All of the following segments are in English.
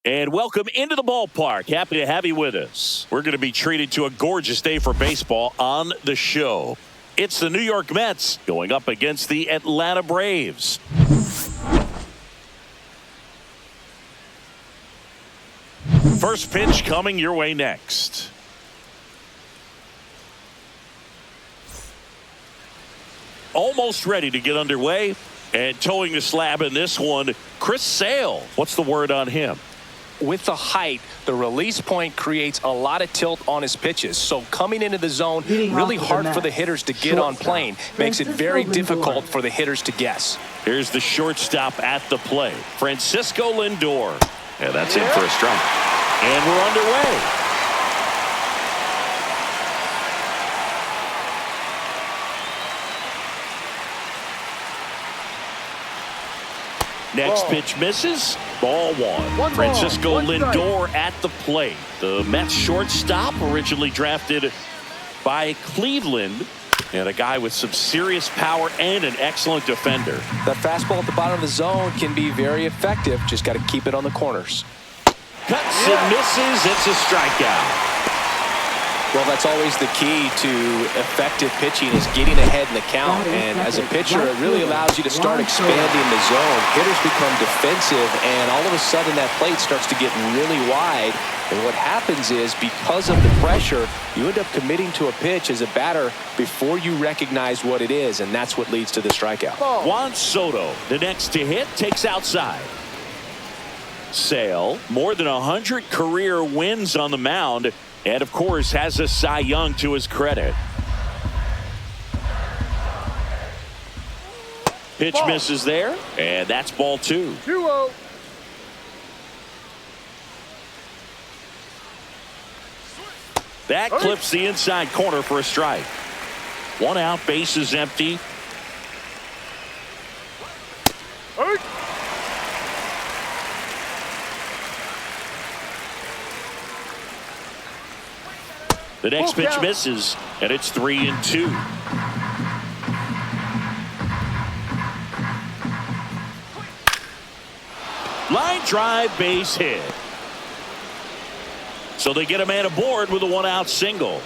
And welcome into the ballpark. Happy to have you with us. We're going to be treated to a gorgeous day for baseball on the show. It's the New York Mets going up against the Atlanta Braves. First pitch coming your way next. Almost ready to get underway. And towing the slab in this one, Chris Sale. What's the word on him? With the height, the release point creates a lot of tilt on his pitches. So coming into the zone, really hard for the hitters to get on plane. Makes it very difficult for the hitters to guess. Here's the shortstop at the plate, Francisco Lindor. Yeah, that's in for a strike. And we're underway. Next pitch misses. Ball one. Francisco Lindor at the plate. The Mets shortstop, originally drafted by Cleveland, and a guy with some serious power and an excellent defender. That fastball at the bottom of the zone can be very effective. Just got to keep it on the corners. Cuts and misses. It's a strikeout. Well, that's always the key to effective pitching, is getting ahead in the count. And as a pitcher, it really allows you to start expanding the zone. Hitters become defensive, and all of a sudden that plate starts to get really wide. And what happens is, because of the pressure, you end up committing to a pitch as a batter before you recognize what it is, and that's what leads to the strikeout. Juan Soto, the next to hit, takes outside. Sale, more than 100 career wins on the mound, and of course has a Cy Young to his credit. Pitch misses there, and that's ball two. 2-0. That clips the inside corner for a strike. One out, base is empty. The next pitch misses, and it's 3-2. Line drive, base hit. So they get a man aboard with a one-out single.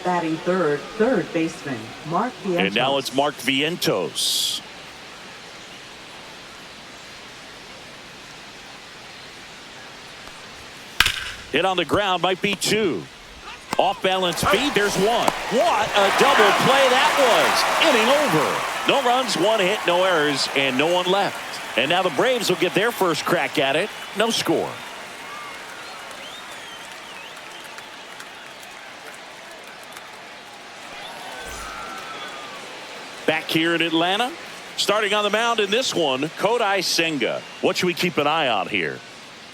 Batting third baseman, Mark Vientos. And now it's Mark Vientos. Hit on the ground, might be two. Off balance feed, there's one. What a double play that was. Inning over. No runs, one hit, no errors, and no one left. And now the Braves will get their first crack at it. No score. Back here in Atlanta, starting on the mound in this one, Kodai Senga. What should we keep an eye on here?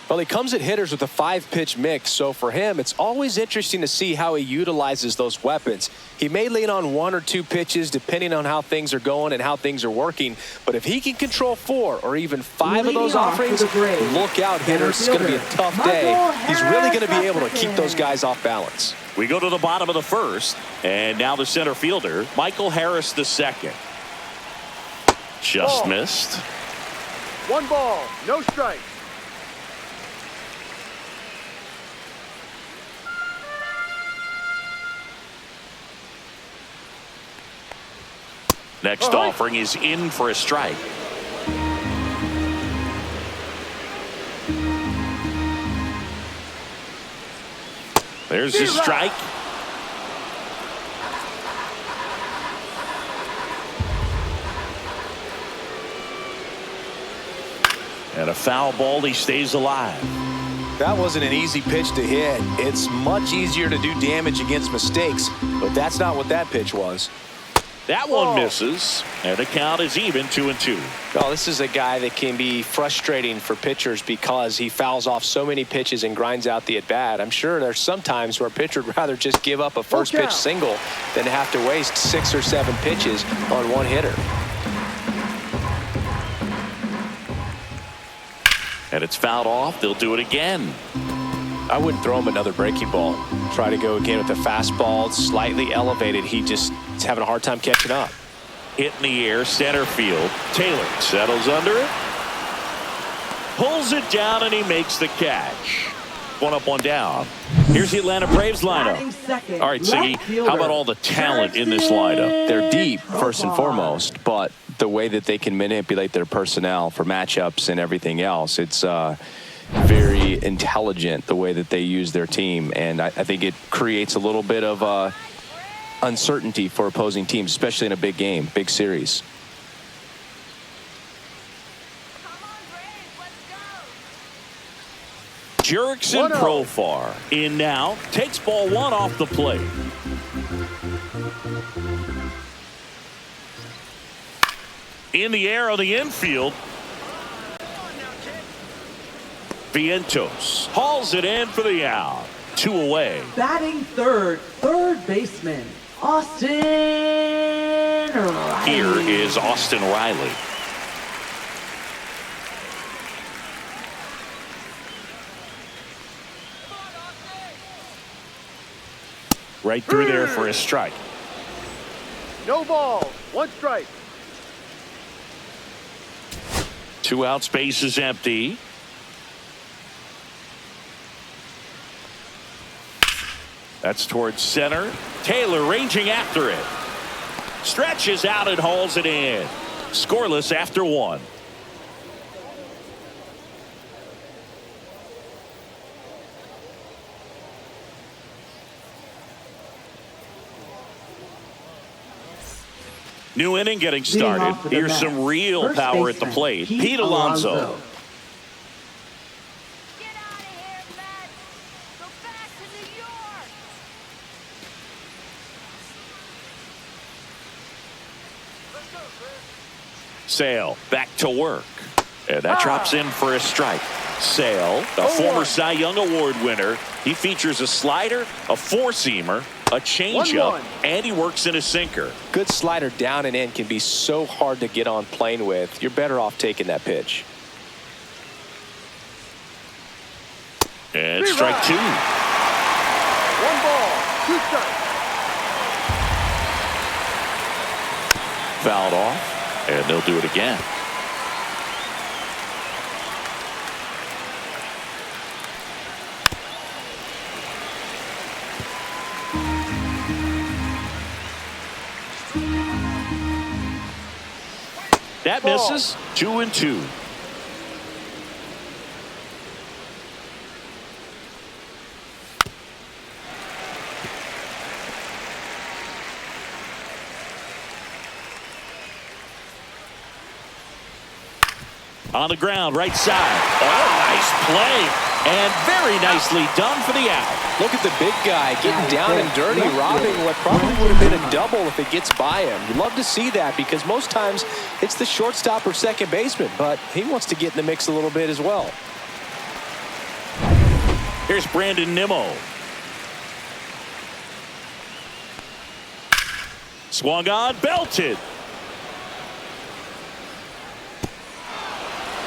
Well, he comes at hitters with a 5-pitch mix, so for him, it's always interesting to see how he utilizes those weapons. He may lean on 1 or 2 pitches depending on how things are going and how things are working, but if he can control 4 or even 5 of those offerings, look out, hitters. It's going to be a tough day. He's really going to be able to keep those guys off balance. We go to the bottom of the first, and now the center fielder, Michael Harris II. Just missed. 1 ball, no strike. Next offering is in for a strike. There's the strike. And a foul ball, he stays alive. That wasn't an easy pitch to hit. It's much easier to do damage against mistakes, but that's not what that pitch was. That one misses, and the count is even 2-2. Well, this is a guy that can be frustrating for pitchers because he fouls off so many pitches and grinds out the at-bat. I'm sure there's some times where a pitcher would rather just give up a first pitch single than have to waste 6 or 7 pitches on one hitter. And it's fouled off. They'll do it again. I wouldn't throw him another breaking ball. Try to go again with the fastball, slightly elevated. He just is having a hard time catching up. Hit in the air, center field. Taylor settles under it. Pulls it down, and he makes the catch. One up, one down. Here's the Atlanta Braves lineup. All right, Siggy, how about all the talent in this lineup? They're deep, first and foremost, but the way that they can manipulate their personnel for matchups and everything else, it's very intelligent the way that they use their team. And I think it creates a little bit of uncertainty for opposing teams, especially in a big game, big series. Jurickson Profar in now, takes ball one off the plate. In the air on the infield. Vientos hauls it in for the out. 2 away. Batting third baseman, Austin Riley. Here is Austin Riley. Right through there for a strike. No ball. 1 strike. 2 outs, base is empty. That's towards center. Taylor ranging after it. Stretches out and hauls it in. Scoreless after 1. New inning getting started. Here's some real First power at the baseman, plate. Pete Alonso. Get out of here, Matt. Go back to New York. Sale back to work. And that drops in for a strike. Sale, the former Cy Young Award winner. He features a slider, a four-seamer, a changeup, and he works in a sinker. Good slider down and in can be so hard to get on plane with. You're better off taking that pitch. And strike 2. 1 ball, 2 strikes. Fouled off, and they'll do it again. That misses. 2-2. On the ground, right side. Oh, nice play. And very nicely done for the out. Look at the big guy getting down and dirty, robbing what probably would have been a double if it gets by him. You love to see that because most times it's the shortstop or second baseman, but he wants to get in the mix a little bit as well. Here's Brandon Nimmo. Swung on, belted.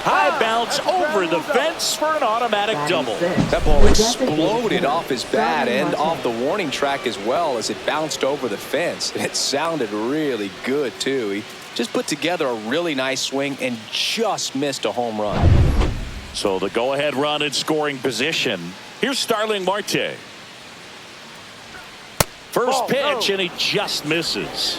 High bounce over the fence for an automatic double. That ball exploded off his bat and off the warning track as well as it bounced over the fence. And it sounded really good, too. He just put together a really nice swing and just missed a home run. So the go-ahead run in scoring position. Here's Starling Marte. First pitch, and he just misses.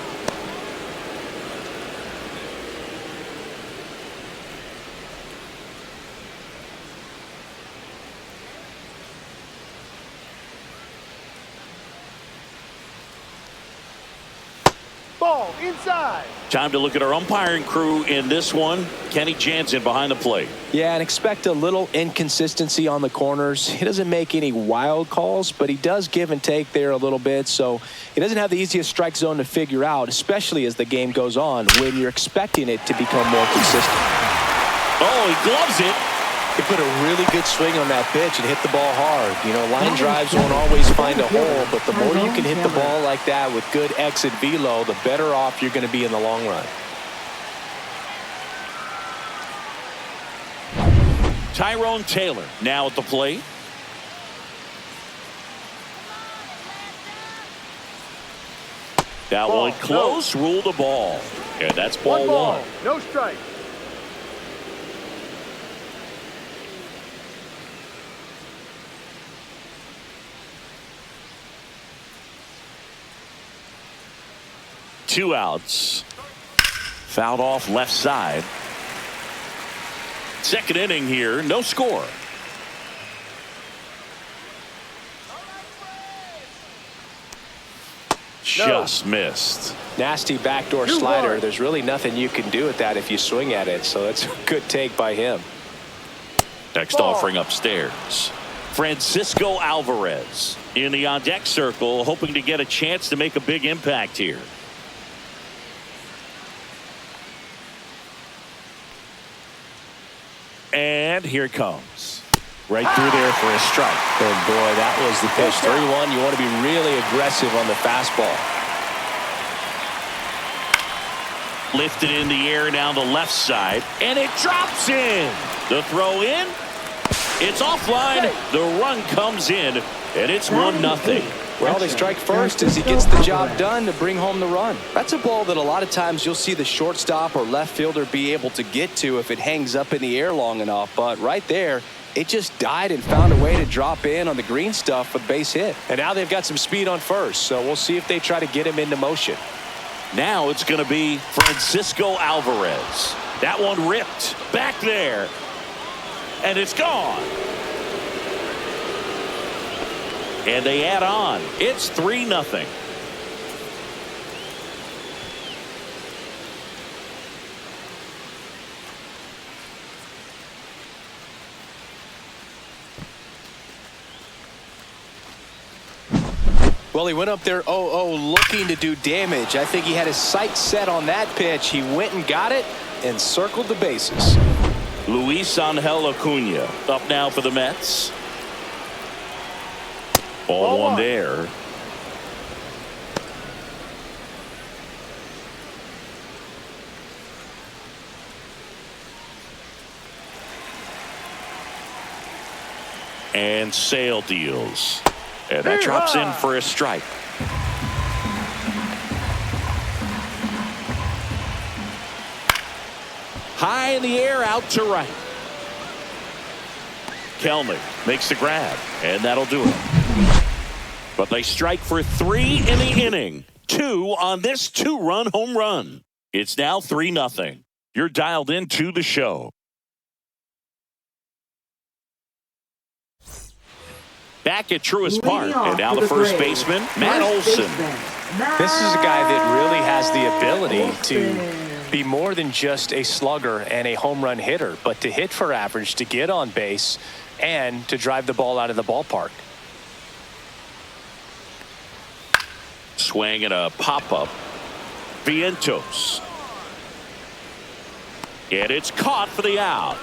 Ball inside. Time to look at our umpiring crew in this one. Kenny Jansen behind the plate. Yeah, and expect a little inconsistency on the corners. He doesn't make any wild calls, but he does give and take there a little bit. So he doesn't have the easiest strike zone to figure out, especially as the game goes on when you're expecting it to become more consistent. Oh, he gloves it. He put a really good swing on that pitch and hit the ball hard. You know, line drives won't always find a hole, but the more you can hit the ball like that with good exit velo, the better off you're going to be in the long run. Tyrone Taylor now at the plate. That one close, ruled a ball. And that's ball 1. No strike. 2 outs. Fouled off left side. Second inning here, no score. Just missed. Nasty backdoor slider. There's really nothing you can do with that if you swing at it. So that's a good take by him. Next offering upstairs. Francisco Alvarez in the on-deck circle, hoping to get a chance to make a big impact here. And here it comes. Right through there for a strike. And boy, that was the pitch. 3-1. You want to be really aggressive on the fastball. Lifted in the air down the left side, and it drops in. The throw in. It's offline. The run comes in, and it's 1-0. Well, they strike first as he gets the job done to bring home the run. That's a ball that a lot of times you'll see the shortstop or left fielder be able to get to if it hangs up in the air long enough. But right there, it just died and found a way to drop in on the green stuff with base hit. And now they've got some speed on first, so we'll see if they try to get him into motion. Now it's going to be Francisco Alvarez. That one ripped back there, and it's gone. And they add on. It's 3-0. Well, he went up there 0-0 looking to do damage. I think he had his sights set on that pitch. He went and got it and circled the bases. Luis Angel Acuna up now for the Mets. Ball one there. And Sale deals. And that drops in for a strike. High in the air, out to right. Kelnick makes the grab, and that'll do it. But they strike for 3 in the inning. 2 on this 2-run home run. It's now 3-0. You're dialed into the show. Back at Truist Park, and now the first baseman, Matt Olson. This is a guy that really has the ability to be more than just a slugger and a home run hitter, but to hit for average, to get on base, and to drive the ball out of the ballpark. Swing and a pop-up. Vientos. And it's caught for the out.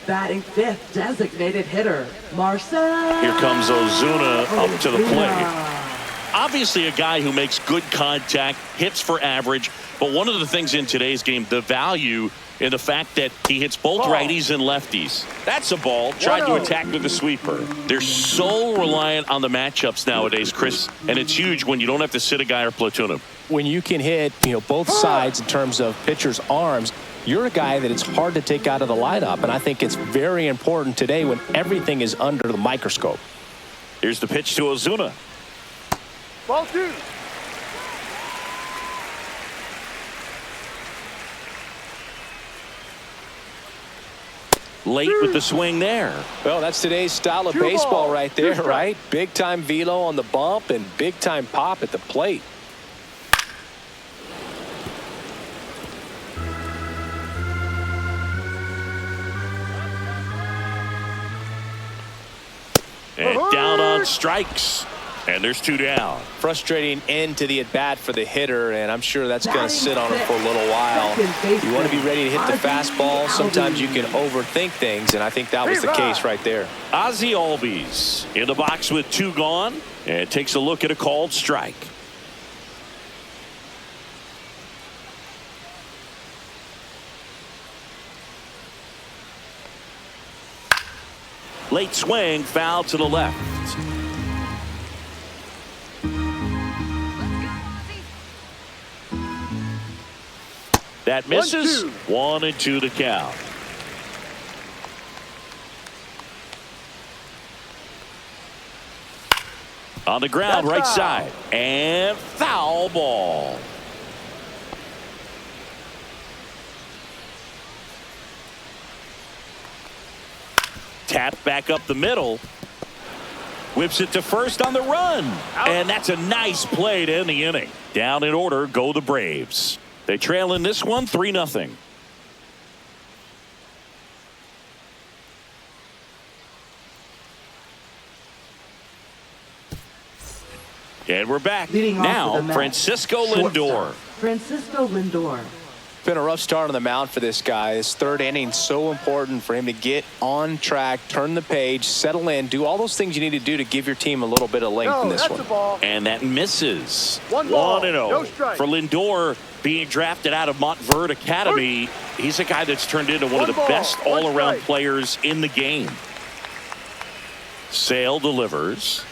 Batting 5th, designated hitter, Marcel. Here comes Ozuna up to the plate. Obviously a guy who makes good contact, hits for average, but one of the things in today's game, the value in the fact that he hits both righties and lefties. That's a ball. Tried to attack with the sweeper. They're so reliant on the matchups nowadays, Chris, and it's huge when you don't have to sit a guy or platoon him. When you can hit, both sides in terms of pitchers' arms, you're a guy that it's hard to take out of the lineup, and I think it's very important today when everything is under the microscope. Here's the pitch to Ozuna. Ball 2. Late with the swing there. Well, that's today's style of baseball right there, right? Big-time velo on the bump and big-time pop at the plate. And down on strikes. And there's 2 down. Frustrating end to the at-bat for the hitter, and I'm sure that's going to sit on him for a little while. You want to be ready to hit the fastball. Sometimes you can overthink things, and I think that was the case right there. Ozzie Albies in the box with 2 gone, and takes a look at a called strike. Late swing, foul to the left. That misses. 1-2 to count. On the ground, That's right foul. side. And foul ball. Tap back up the middle. Whips it to first on the run. And that's a nice play to end the inning. Down in order go the Braves. They trail in this one 3-0. And we're back. Leading off Now, with the Mets, Francisco Lindor. shortstop, Francisco Lindor. Been a rough start on the mound for this guy. This third inning so important for him to get on track, turn the page, settle in, do all those things you need to do to give your team a little bit of length in this that's one. a ball. And that misses. One ball, 1-0. no strike. For Lindor, being drafted out of Montverde Academy, he's a guy that's turned into one of the One ball, best one all-around strike. players in the game. Sale delivers.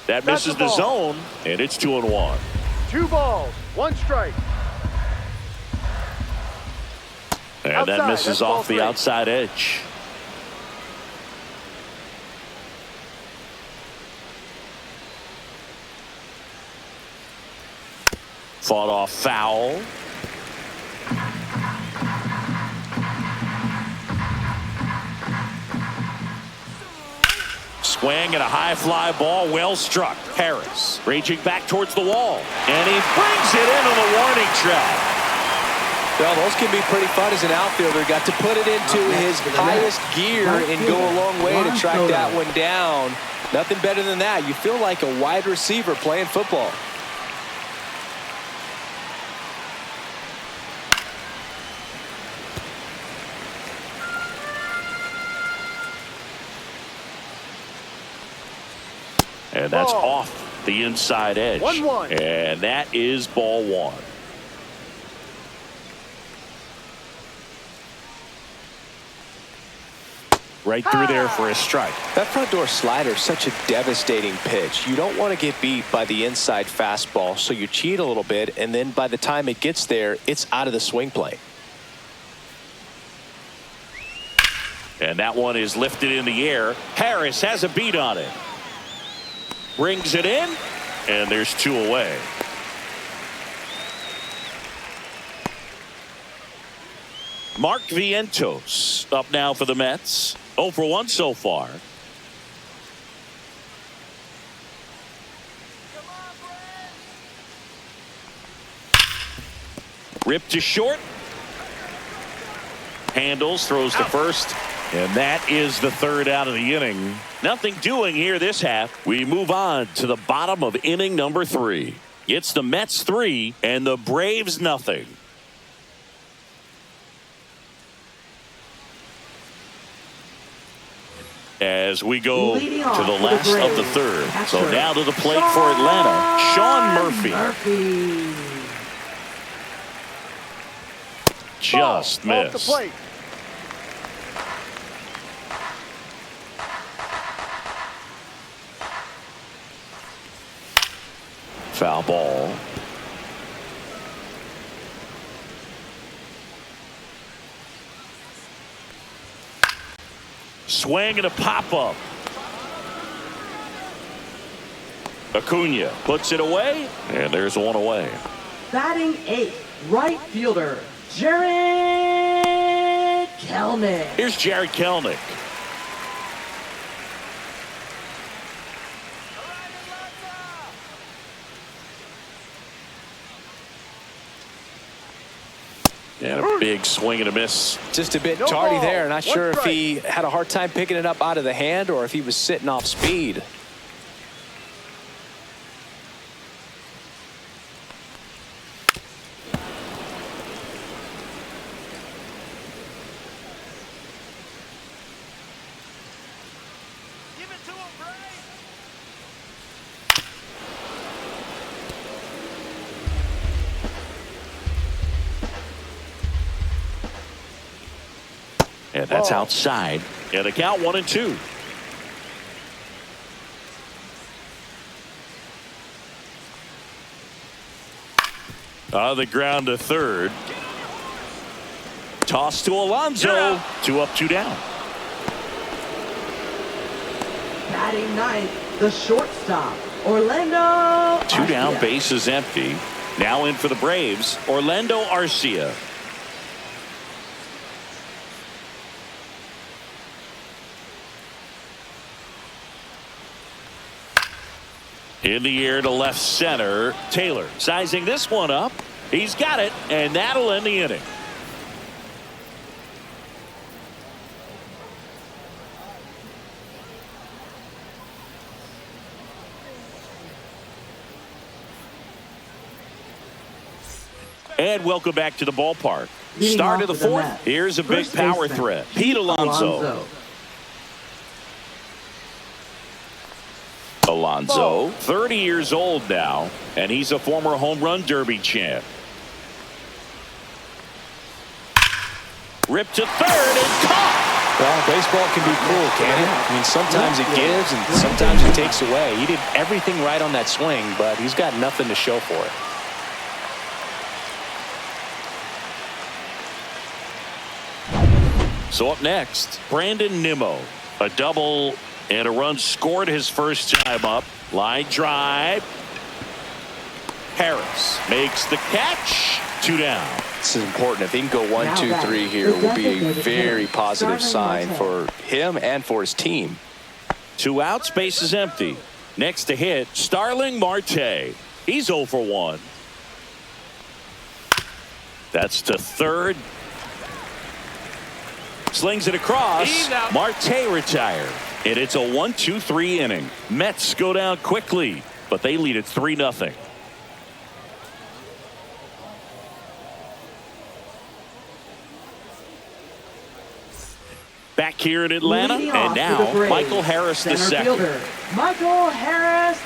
That That's misses a the ball. zone, and it's 2-1. 2 balls, 1 strike. And Outside, that misses that's ball off the 3. outside edge. Fought off foul. Swing and a high fly ball, well struck. Harris raging back towards the wall, and he brings it in on the warning track. Well, those can be pretty fun as an outfielder. Got to put it into his highest gear and go a long way to track that one down. Nothing better than that. You feel like a wide receiver playing football. And that's Ball. off the inside edge. 1-1. And that is ball 1. Right through there for a strike. That front door slider is such a devastating pitch. You don't want to get beat by the inside fastball, so you cheat a little bit, and then by the time it gets there, it's out of the swing plane. And that one is lifted in the air. Harris has a beat on it. Brings it in, and there's 2 away. Mark Vientos up now for the Mets. 0 for 1 so far. Ripped to short. Handles, throws to first. And that is the 3rd out of the inning. Nothing doing here this half. We move on to the bottom of inning number 3. It's the Mets 3 and the Braves nothing. As we go to Leading the off for the last of the Braves, 3rd. So catcher, now to the plate for Atlanta, Sean Murphy. Just Ball, off the missed. plate. Foul ball. Swing and a pop-up. Acuna puts it away, and there's 1 away. Batting 8th, right fielder, Jared Kelnick. Here's Jared Kelnick. And a big swing and a miss. Just a bit No tardy ball. there. Not One sure if strike. he had a hard time picking it up out of the hand or if he was sitting off speed. Give it to him, Bray. And that's Ball. outside. And the count 1-2. On the ground to third. Toss to Alonso. 2 up, 2 down. Batting 9th, the shortstop, Orlando. Two down, Arcia. bases empty. Now in for the Braves, Orlando Arcia. In the air to left center, Taylor sizing this one up. He's got it, and that'll end the inning. And welcome back to the ballpark. Leading Start off of the for the fourth. Mets, Here's a big first power baseman, threat. Pete Alonso. Alonso, 30 years old now, and he's a former home run derby champ. Ripped to third and caught. Well, baseball can be cruel, can't it? I mean, sometimes it gives and sometimes it takes away. He did everything right on that swing, but he's got nothing to show for it. So up next, Brandon Nimmo. A double and a run scored his first time up. Line drive. Harris makes the catch. 2 down. This is important. If he can go 1, 2, 3 here, it will be a very positive sign for him and for his team. 2 outs, base is empty. Next to hit, Starling Marte. He's 0 for 1. That's to third. Slings it across. Marte retired. And it's a 1-2-3 inning. Mets go down quickly, but they lead at 3-0. Back here in Atlanta, Leading and off for now the Braves, Michael Harris center II. fielder, Michael Harris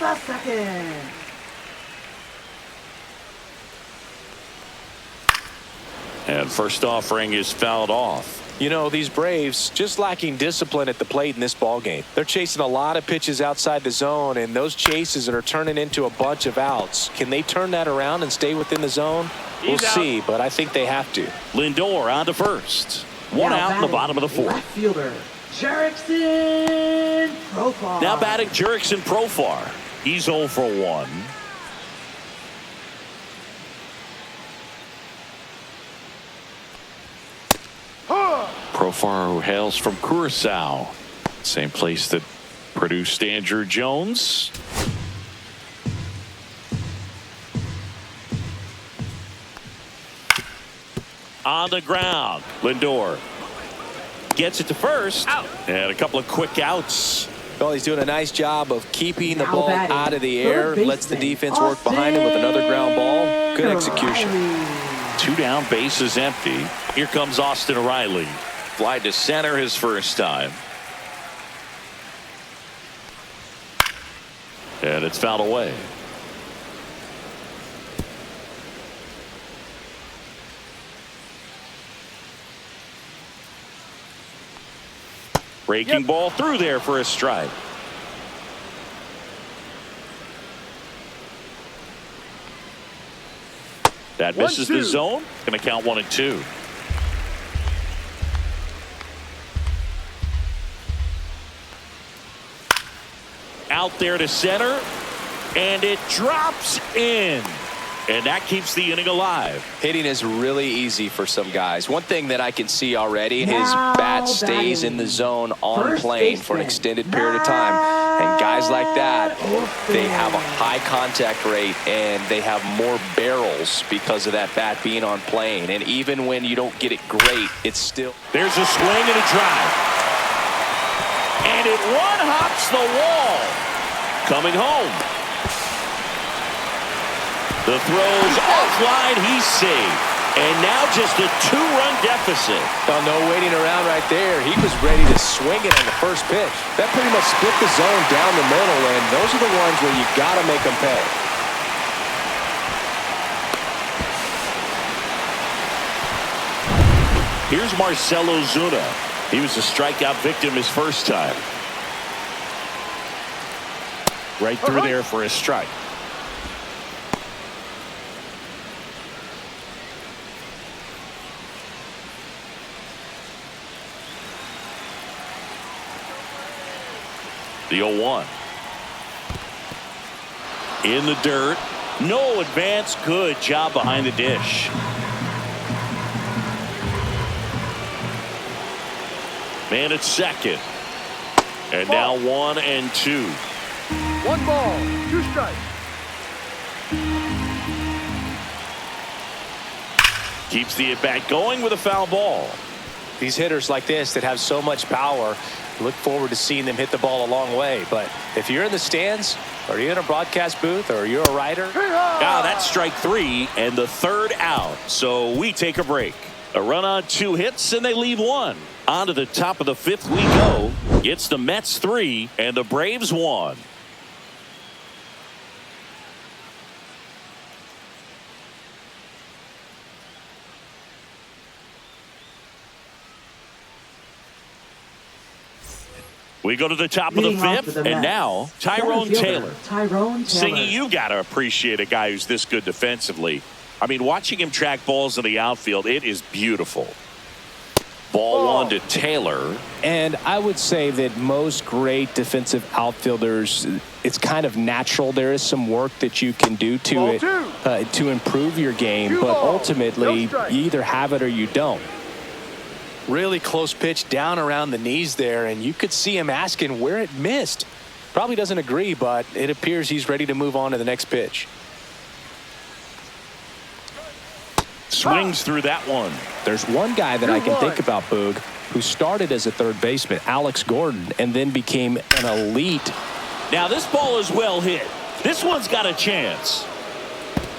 II. And first offering is fouled off. You know, these Braves just lacking discipline at the plate in this ballgame. They're chasing a lot of pitches outside the zone, and those chases that are turning into a bunch of outs. Can they turn that around and stay within the zone? We'll see, but I think they have to. Lindor on to first. One Now out in the batting, bottom of the fourth. Left fielder, Jerickson Profar. Now batting Jerickson Profar. He's 0 for 1. Profar, who hails from Curacao, same place that produced Andrew Jones. On the ground, Lindor gets it to first. Out. And a couple of quick outs. Well, he's doing a nice job of keeping the Now ball batting, out of the third air, baseman, lets the defense work behind him with another ground ball. Good execution. Riley. 2 down, bases empty. Here comes Austin Riley. Fly to center his first time. And it's fouled away. Breaking ball through there for a strike. That misses the zone. Going to count 1 and 2. Out there to center, and it drops in. And that keeps the inning alive. Hitting is really easy for some guys. One thing that I can see already, his Now bat stays in the zone on first plane for an baseman, extended period of time. And guys like that, Matt they have a high contact rate and they have more barrels because of that bat being on plane. And even when you don't get it great, it's still. There's a swing and a drive. And it one-hops the wall. Coming home. The throws offline, he's saved. And now just a 2-run deficit. Well, no waiting around right there. He was ready to swing it on the first pitch. That pretty much split the zone down the middle, and those are the ones where you got to make them pay. Here's Marcelo Zuna. He was a strikeout victim his first time. Right through there for a strike. The 0-1. In the dirt. No advance. Good job behind the dish. Man at second. And now 1 and 2. 1 ball, 2 strikes. Keeps the at-bat going with a foul ball. These hitters like this that have so much power, look forward to seeing them hit the ball a long way. But if you're in the stands, or you're in a broadcast booth, or you're a writer. Now that's strike 3 and the 3rd out. So we take a break. A run on 2 hits and they leave 1. On to the top of the 5th we go. It's the Mets 3 and the Braves 1. We go to the top of the 5th, and now Tyrone Taylor. Singy, you got to appreciate a guy who's this good defensively. I mean, watching him track balls in the outfield, it is beautiful. Ball 1 to Taylor. And I would say that most great defensive outfielders, it's kind of natural. There is some work that you can do to it to improve your game, but ultimately you either have it or you don't. Really close pitch down around the knees there, and you could see him asking where it missed. Probably doesn't agree, but it appears he's ready to move on to the next pitch. Swings through that one. There's one guy that I can think about, Boog, who started as a third baseman, Alex Gordon, and then became an elite. Now this ball is well hit. This one's got a chance.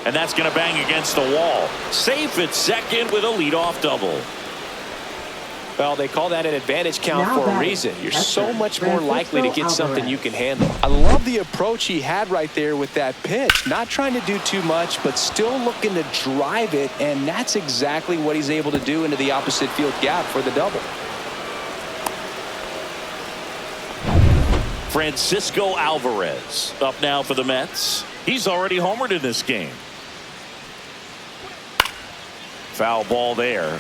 And that's going to bang against the wall. Safe at second with a leadoff double. Well, they call that an advantage count for a reason. You're so much more likely to get something you can handle. I love the approach he had right there with that pitch. Not trying to do too much, but still looking to drive it, and that's exactly what he's able to do into the opposite field gap for the double. Francisco Alvarez up now for the Mets. He's already homered in this game. Foul ball there.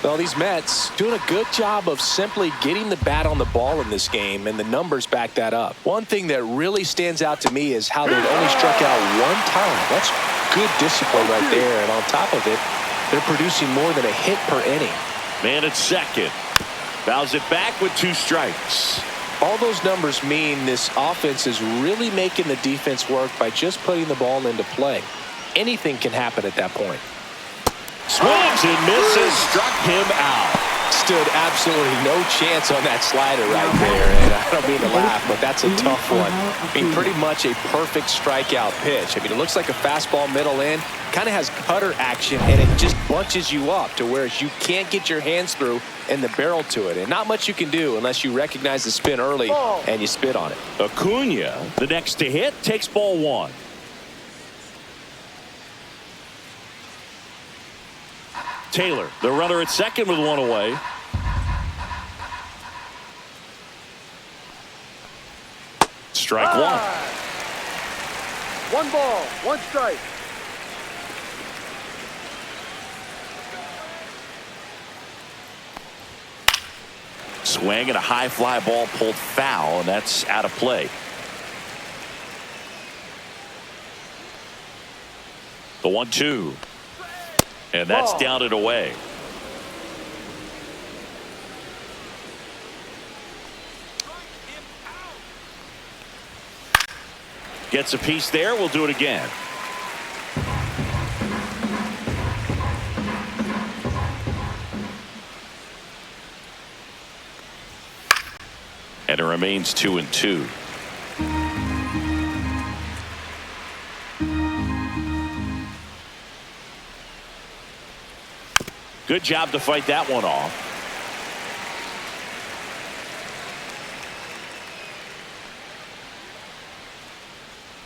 Well, these Mets doing a good job of simply getting the bat on the ball in this game, and the numbers back that up. One thing that really stands out to me is how they've only struck out 1 time. That's good discipline right there, and on top of it, they're producing more than a hit per inning. Man at second. Fouls it back with 2 strikes. All those numbers mean this offense is really making the defense work by just putting the ball into play. Anything can happen at that point. Swings and misses, struck him out. Stood absolutely no chance on that slider right there, and I don't mean to laugh, but that's a tough one. I mean, pretty much a perfect strikeout pitch. I mean, it looks like a fastball middle in, kind of has cutter action, and it just bunches you up to where you can't get your hands through and the barrel to it, and not much you can do unless you recognize the spin early and you spit on it. Acuna, the next to hit, takes ball 1. Taylor, the runner at second with 1 away. Strike 1. 1 ball, 1 strike. Swing and a high fly ball pulled foul, and that's out of play. The 1-2. And that's down and away. Gets a piece there. We'll do it again. And it remains 2-2. Good job to fight that one off.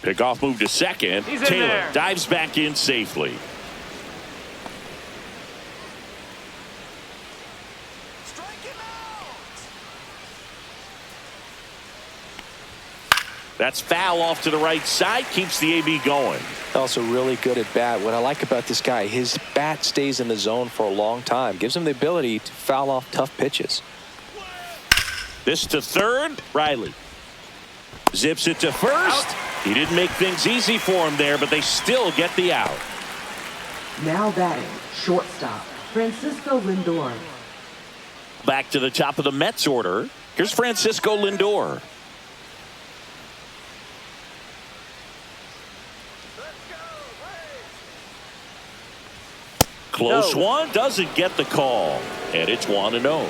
Pickoff move to second. Taylor dives back in safely. That's foul off to the right side. Keeps the AB going. Also really good at bat. What I like about this guy, his bat stays in the zone for a long time. Gives him the ability to foul off tough pitches. This to third. Riley zips it to first. He didn't make things easy for him there, but they still get the out. Now batting, shortstop, Francisco Lindor. Back to the top of the Mets order. Here's Francisco Lindor. Close one, doesn't get the call. And it's 1-0.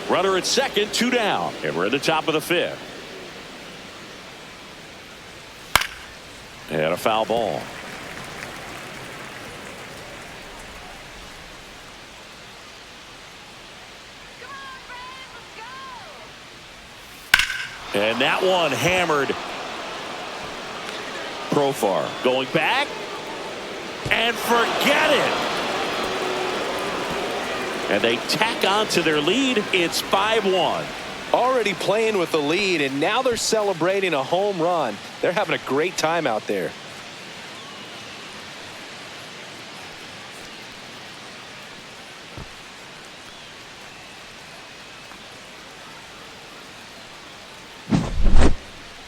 Runner at second, 2 down. And we're at the top of the 5th. And a foul ball. And that one hammered. Profar going back. And forget it. And they tack on to their lead. It's 5-1. Already playing with the lead, and now they're celebrating a home run. They're having a great time out there.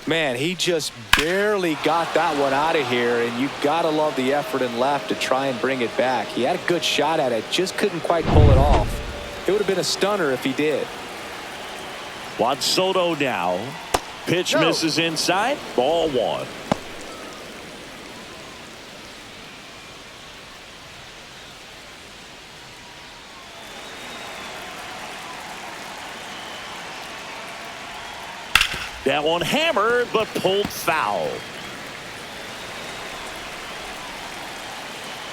Man, he just barely got that one out of here, and you gotta love the effort and left to try and bring it back. He had a good shot at it, just couldn't quite pull it off. It would have been a stunner if he did. Juan Soto now. Pitch misses inside. Ball 1. That one hammered, but pulled foul.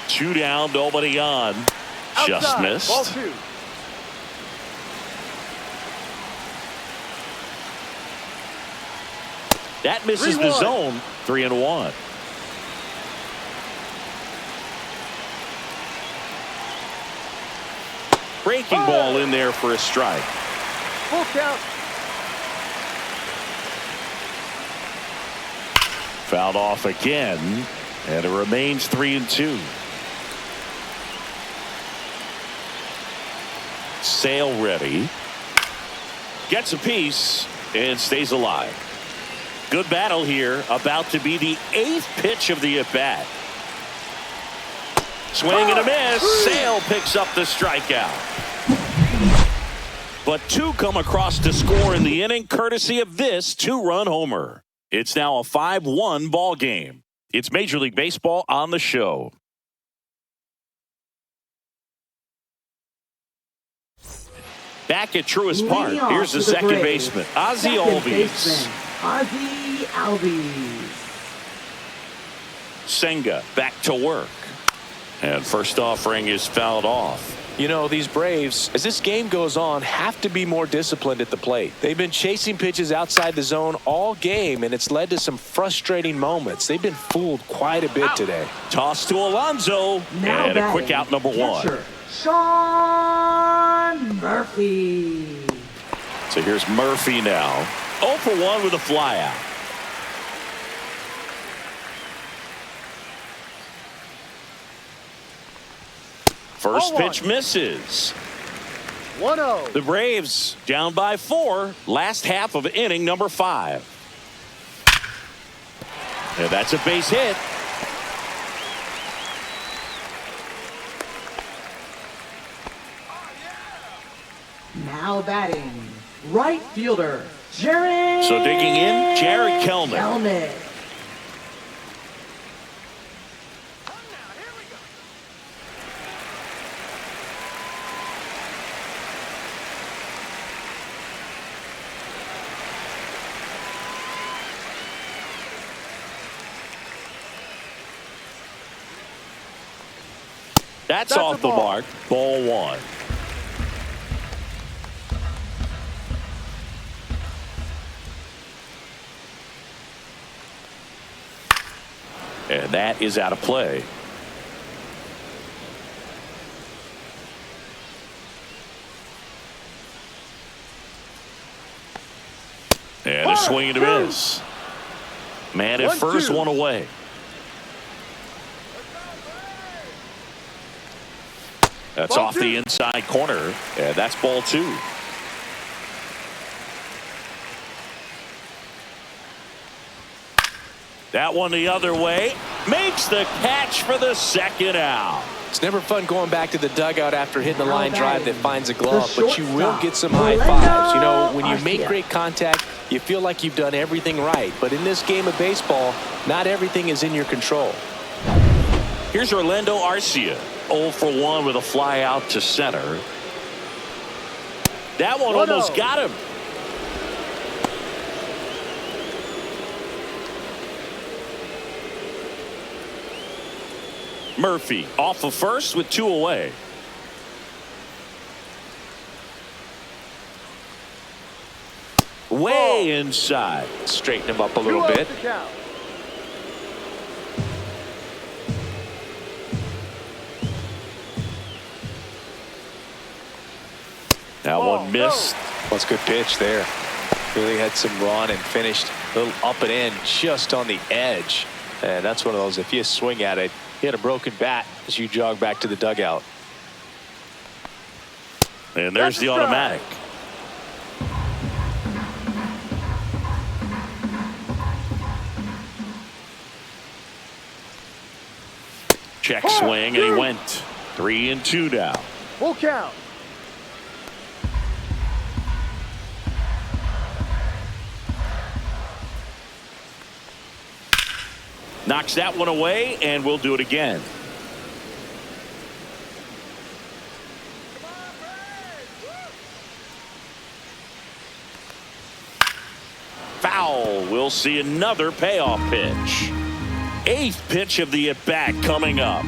2 down, nobody on. Just Outside, missed. Ball 2. That misses the 3-1. zone. 3-1. Breaking ball in there for a strike. Full count. Fouled off again, and it remains 3-2. Sale ready. Gets a piece and stays alive. Good battle here. About to be the 8th pitch of the at-bat. Swing and a miss. Sale picks up the strikeout. But 2 come across to score in the inning, courtesy of this 2-run homer. It's now a 5-1 ball game. It's Major League Baseball on the show. Back at Truist Park, here's the second baseman, Ozzie Albies. Ozzie Albies. Senga back to work. And first offering is fouled off. You know, these Braves, as this game goes on, have to be more disciplined at the plate. They've been chasing pitches outside the zone all game, and it's led to some frustrating moments. They've been fooled quite a bit today. Toss to Alonso. Now and a quick out, number 1. Catcher, Sean Murphy. So here's Murphy now. 0 for 1 with a flyout. First pitch misses. 1-0. The Braves down by 4. Last half of inning number 5. And that's a base hit. Now batting, right fielder, Jared. So digging in, Jared Kelnick. Kelnick. That's off the mark. Ball 1. And that is out of play. And a swing and a miss. Man at first, 1 away. That's off the inside corner, and that's ball 2. That one the other way. Makes the catch for the second out. It's never fun going back to the dugout after hitting a line drive that finds a glove, but you will shortstop, get some high fives. You know, when you make Garcia. great contact, you feel like you've done everything right. But in this game of baseball, not everything is in your control. Here's Orlando Arcia. 0 for 1 with a fly out to center. That one almost got him. Murphy off of first with 2 away. Way inside. Straighten him up a little 2 bit. outs to count. That one missed. That's a good pitch there. Really had some run and finished a little up and in just on the edge. And that's one of those, if you swing at it, you had a broken bat as you jog back to the dugout. And there's the automatic. Check swing, and he went 3-2 now. Full count. Knocks that one away, and we'll do it again. Foul. We'll see another payoff pitch. 8th pitch of the at-bat coming up.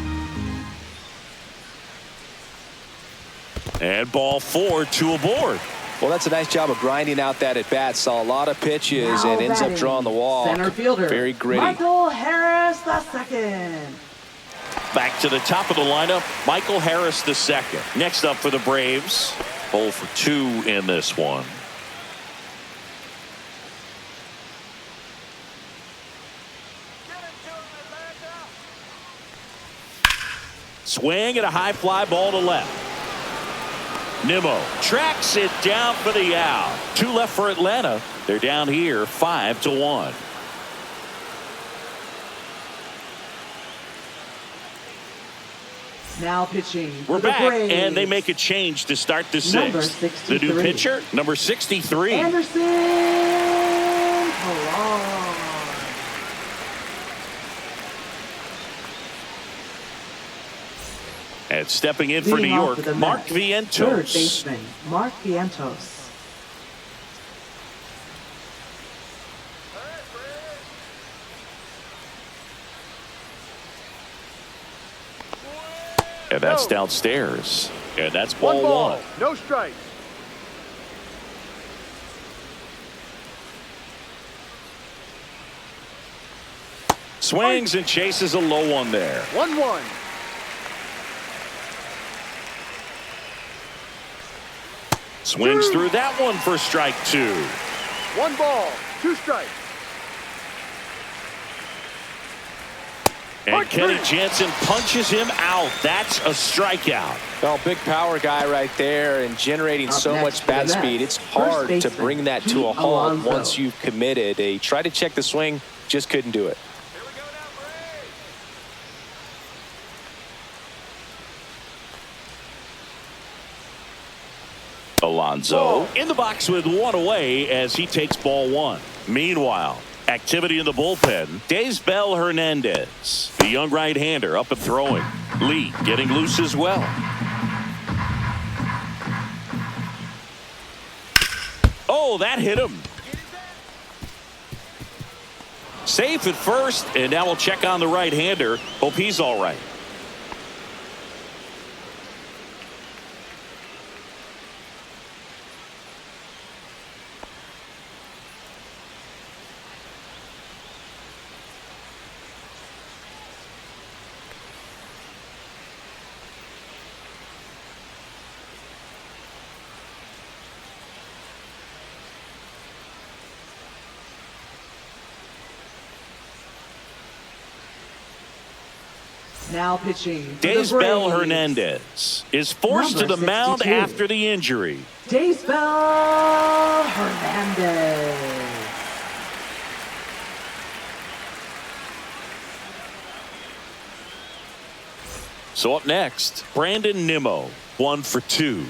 And ball 4, 2 aboard. Well, that's a nice job of grinding out that at-bat. Saw a lot of pitches Now and ends up batting, drawing the walk. Center fielder, Very gritty. Michael Harris II. Back to the top of the lineup, Michael Harris II. Next up for the Braves, 0 for 2 in this one. Swing and a high fly ball to left. Nimmo tracks it down for the out. 2 left for Atlanta. They're down here 5-1. Now pitching. We're for the back, Braves. and they make a change to start the Number 6th. The new 63. pitcher, number 63. Anderson Colon. And stepping in for New Leading off York, for the Mark Mets, Third Vientos. baseman, Mark Vientos. And that's downstairs. And that's 1 ball ball. 1. No strikes. Swings and chases a low one there. 1-1. Swings through that one for strike 2. 1 ball. 2 strikes. And Kenny Jansen punches him out. That's a strikeout. Well, big power guy right there and generating Up so next much for bat the speed. Mets, It's hard first to baseman, bring that to a Pete halt Alonso. once you've committed. They tried to check the swing, just couldn't do it. Alonso in the box with 1 away as he takes ball 1. Meanwhile, activity in the bullpen. Daysbel Hernandez, the young right-hander, up and throwing. Lee getting loose as well. Oh, that hit him. Safe at first, and now we'll check on the right-hander. Hope he's all right. Now pitching. for the Daysbel Braves, Hernandez is forced to Number the mound 62. after the injury. Daysbel Hernandez. So up next, Brandon Nimmo, 1 for 2.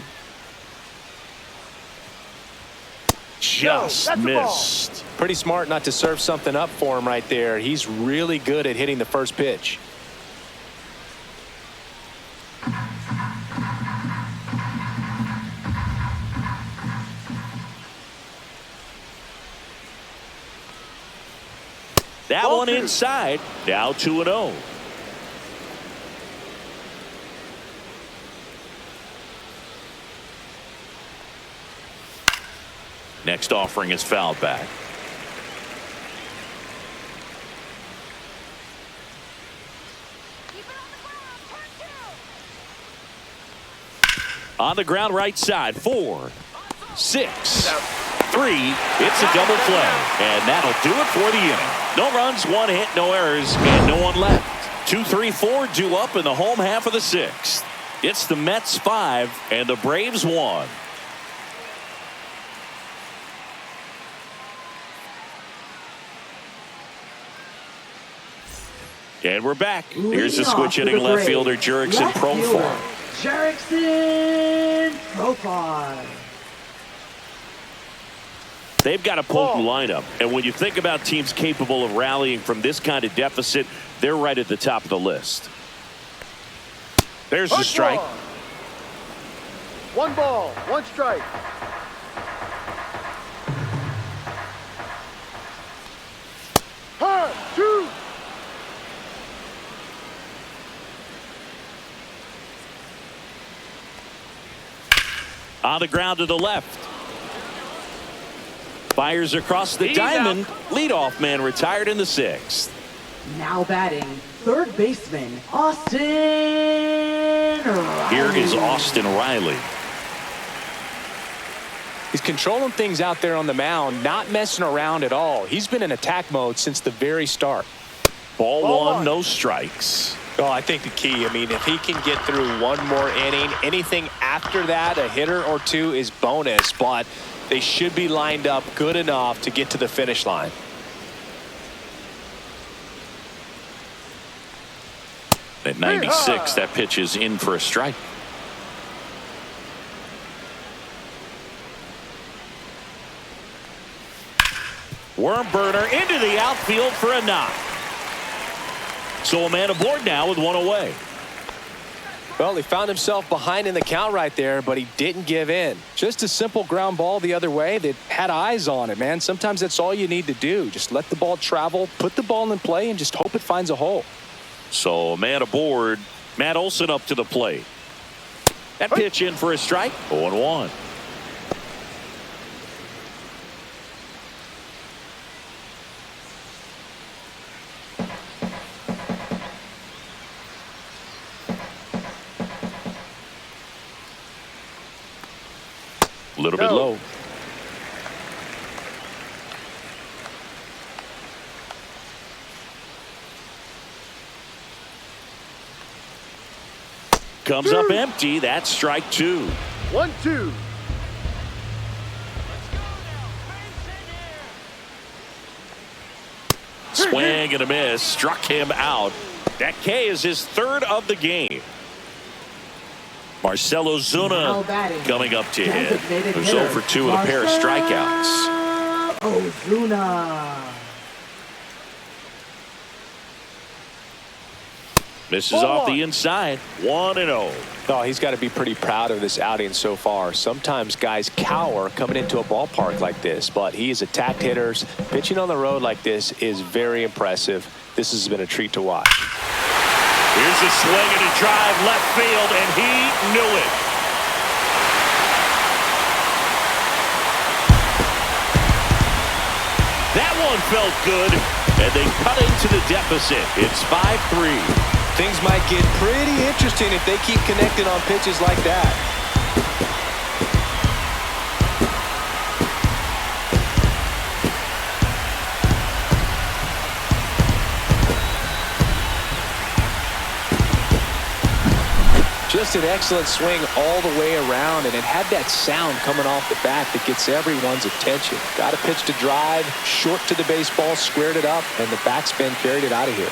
Just that's a ball. missed. Pretty smart not to serve something up for him right there. He's really good at hitting the first pitch. That Ball one 2. inside. Now 2-0. Next offering is fouled back. Keep it on the ground. Turn 2. On the ground right side. 4, 6, 3. It's a double play. And that'll do it for the inning. No runs, 1 hit, no errors, and no one left. 2, 3, 4 due up in the home half of the 6th. It's the Mets 5 and the Braves 1. And we're back. Here's the switch hitting left fielder Jurickson Profar. Jurickson Profar. They've got a potent lineup, and when you think about teams capable of rallying from this kind of deficit, they're right at the top of the list. There's the strike. 1 ball, 1 strike. Hard, 2. On the ground to the left. Fires across the diamond. Leadoff man retired in the 6th. Now batting, third baseman, Austin Riley. Here is Austin Riley. He's controlling things out there on the mound, not messing around at all. He's been in attack mode since the very start. Ball Ball 1, one. no strikes. Oh, I think the key, I mean, if he can get through 1 more inning, anything after that, a hitter or 2 is bonus, but they should be lined up good enough to get to the finish line. At 96, that pitch is in for a strike. Worm burner into the outfield for a knock. So a man aboard now with 1 away. Well, he found himself behind in the count right there, but he didn't give in. Just a simple ground ball the other way that had eyes on it, man. Sometimes that's all you need to do. Just let the ball travel, put the ball in play, and just hope it finds a hole. So a man aboard. Matt Olson up to the plate. That pitch in for a strike. 0-1. A little bit low. Comes up empty. That's strike 2. 1-2. Swing and a miss. Struck him out. That K is his 3rd of the game. Marcelo Zuna coming up to hit. Who's 0 for 2 with a pair of strikeouts. Ozuna. Misses off the inside. 1-0. Oh, he's got to be pretty proud of this outing so far. Sometimes guys cower coming into a ballpark like this, but he has attacked hitters. Pitching on the road like this is very impressive. This has been a treat to watch. Here's a swing and a drive left field, and he knew it. That one felt good, and they cut into the deficit. It's 5-3. Things might get pretty interesting if they keep connecting on pitches like that. Just an excellent swing all the way around, and it had that sound coming off the bat that gets everyone's attention. Got a pitch to drive, short to the baseball, squared it up, and the backspin carried it out of here.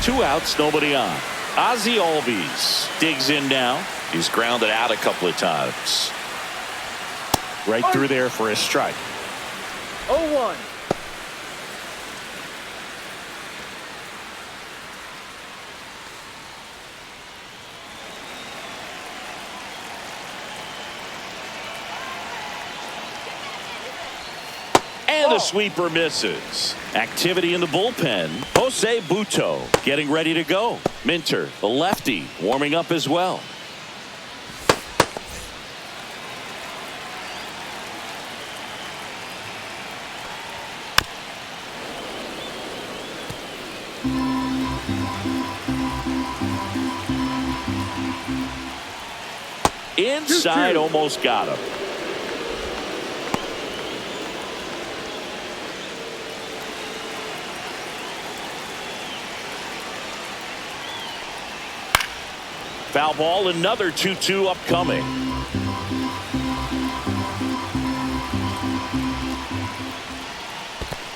2 outs, nobody on. Ozzie Albies digs in now. He's grounded out a couple of times. Right through there for a strike. 0-1. And the sweeper misses. Activity in the bullpen. Jose Buto getting ready to go. Minter, the lefty, warming up as well. Inside, almost got him. Foul ball, another 2-2 upcoming.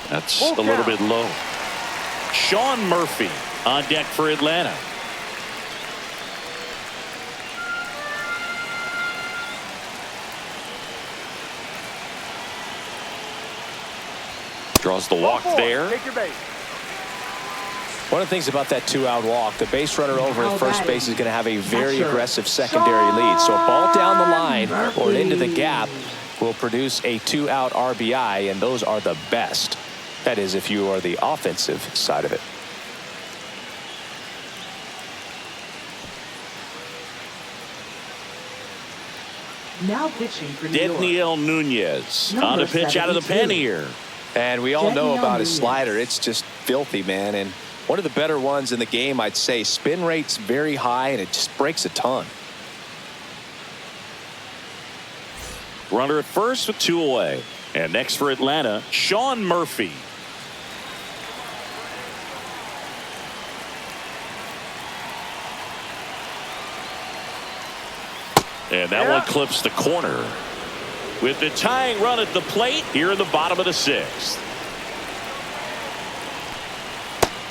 That's a little bit low. Sean Murphy on deck for Atlanta. Draws the walk there. Take your base. One of the things about that 2-out walk, the base runner over at first base is going to have a very aggressive secondary lead. So a ball down the line or into the gap will produce a 2-out RBI, and those are the best. That is, if you are the offensive side of it. Now pitching for New York. Daniel Nunez on a pitch out of the pen here. And we all know about his slider. It's just filthy, man. And one of the better ones in the game, I'd say. Spin rate's very high, and it just breaks a ton. Runner at first with 2 away. And next for Atlanta, Sean Murphy. And that one clips the corner. With the tying run at the plate here in the bottom of the 6th.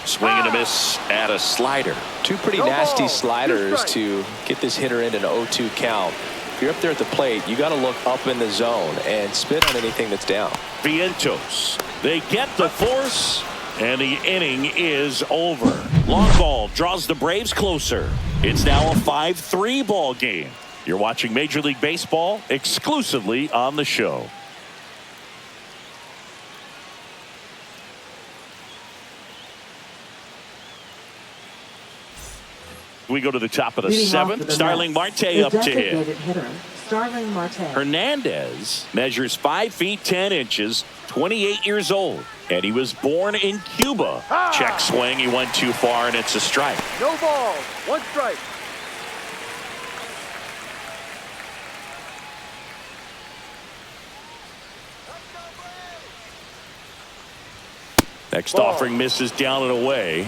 Swing and a miss at a slider. Two pretty nasty sliders to get this hitter in an 0-2 count. If you're up there at the plate, you got to look up in the zone and spit on anything that's down. Vientos. They get the force, and the inning is over. Long ball draws the Braves closer. It's now a 5-3 ball game. You're watching Major League Baseball exclusively on the show. We go to the top of the 7th. Starling Marte up to hit. Starling Marte. Hernandez measures 5 feet 10 inches, 28 years old, and he was born in Cuba. Check swing. He went too far, and it's a strike. No balls. 1 strike. Next offering misses down and away.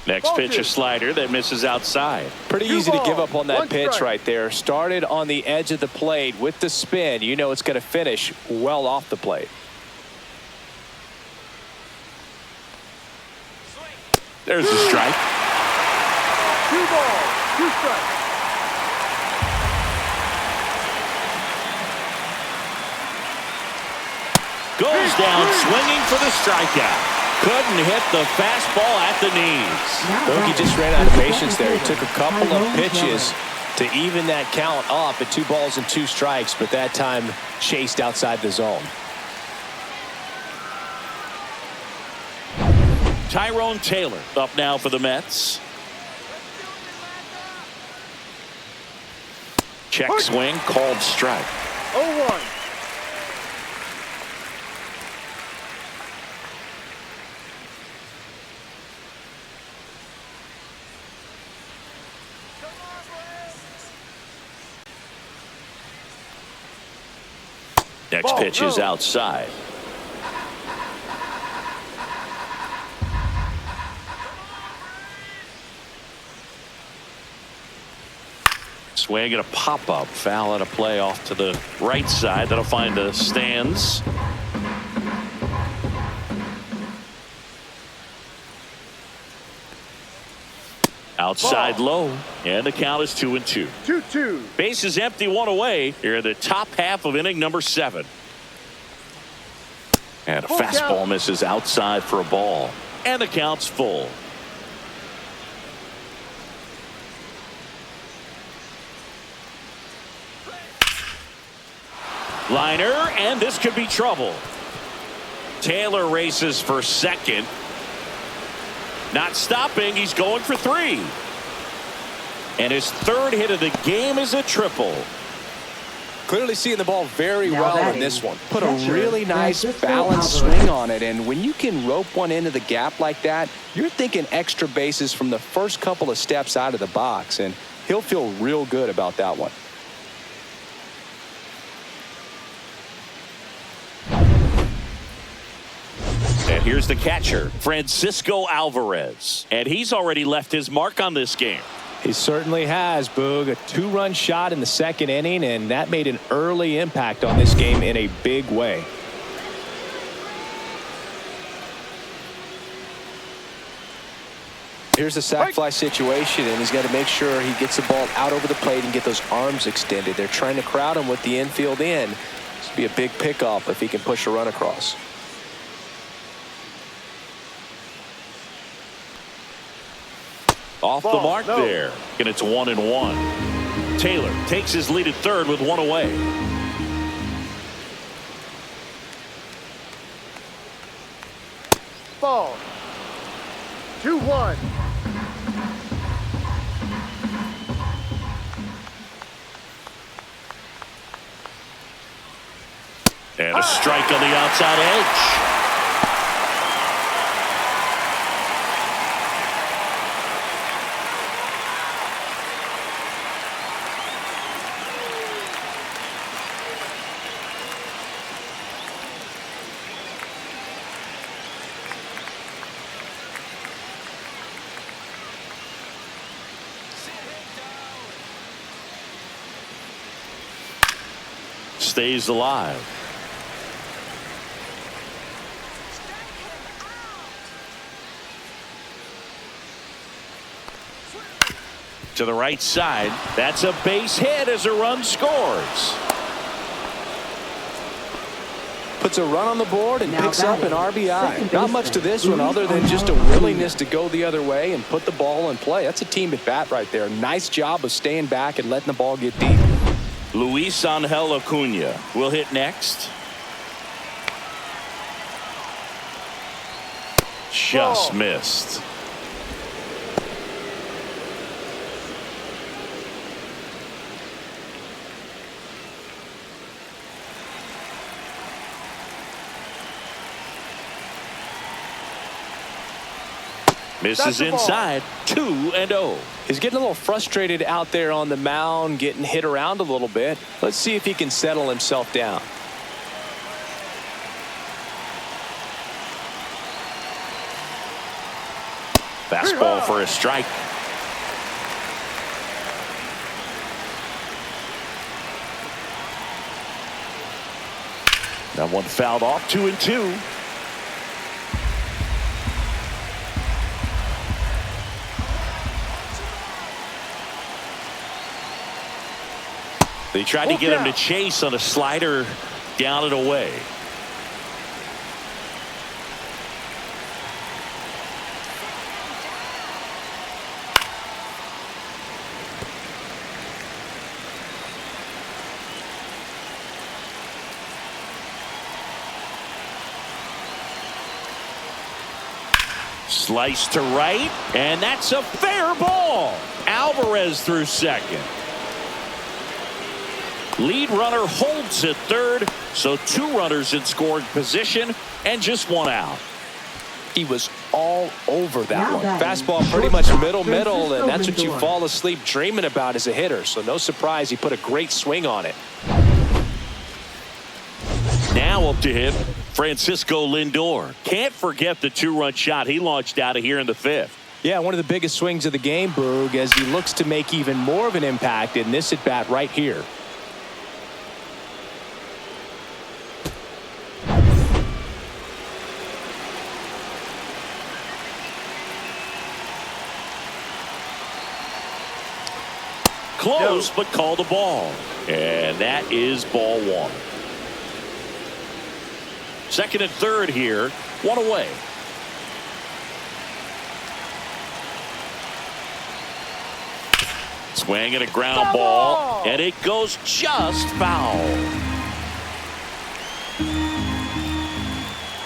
Next pitch, a slider that misses outside. Pretty easy to give up on that pitch right there. Started on the edge of the plate with the spin. You know it's going to finish well off the plate. There's a strike. 2 balls, 2 strikes. Goes down swinging for the strikeout. Couldn't hit the fastball at the knees. Bogey just ran out of patience there. He took a couple of pitches to even that count up at 2 balls and 2 strikes, but that time chased outside the zone. Tyrone Taylor up now for the Mets. Check swing, called strike. 0-1. Next pitch is outside. Swing and a pop-up. Foul at a play off to the right side. That'll find the stands. Outside low, and the count is 2-2. 2-2. Base is empty, one away. Here in the top half of inning number 7. And a fastball misses outside for a ball. And the count's full. Liner, and this could be trouble. Taylor races for second. Not stopping, he's going for 3. And his 3rd hit of the game is a triple. Clearly seeing the ball very Now well in batting, this one. Put a catcher, really nice Francisco balanced Alvarez. swing on it. And when you can rope one into the gap like that, you're thinking extra bases from the first couple of steps out of the box. And he'll feel real good about that one. And here's the catcher, Francisco Alvarez. And he's already left his mark on this game. He certainly has, Boog. A 2-run shot in the 2nd inning, and that made an early impact on this game in a big way. Here's the sac fly situation, and he's got to make sure he gets the ball out over the plate and get those arms extended. They're trying to crowd him with the infield in. This would be a big pickoff if he can push a run across. Off the mark there. And it's 1-1. Taylor takes his lead at 3rd with 1 away. Ball. 2-1. And a strike on the outside edge. Stays alive. To the right side. That's a base hit as a run scores. Puts a run on the board and Now picks up an batting, RBI. second Not much to baseman, this one Luis other than just a Angel willingness to go the other way and put the ball in play. That's a team at bat right there. Nice job of staying back and letting the ball get deep. Luis Angel Acuna will hit next. Just missed. Misses inside. 2-0. He's getting a little frustrated out there on the mound, getting hit around a little bit. Let's see if he can settle himself down. Fastball for a strike. That one fouled off. 2-2. They tried to get him to chase on a slider down and away. Slice to right, and that's a fair ball. Alvarez through second. Lead runner holds at third, so 2 runners in scoring position and just 1 out. He was all over that Now one. batting, Fastball pretty much shortstop, middle, and that's what you Francisco fall asleep dreaming about as a hitter. So no surprise he put a great swing on it. Now up to him, Francisco Lindor. Can't forget the 2-run shot he launched out of here in the 5th. Yeah, one of the biggest swings of the game, Boog, as he looks to make even more of an impact in this at-bat right here. Close, but called a ball. And that is ball one. Second and third here. One away. Swing and a ground ball. And it goes just foul.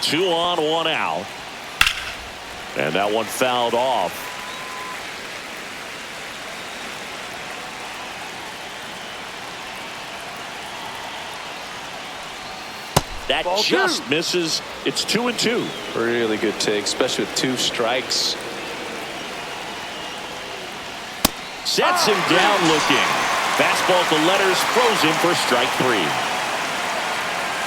2 on, 1 out. And that one fouled off. That Ball just two. misses. It's 2-2. Really good take, especially with 2 strikes. Sets him down looking. Fastball to letters, throws him for strike 3.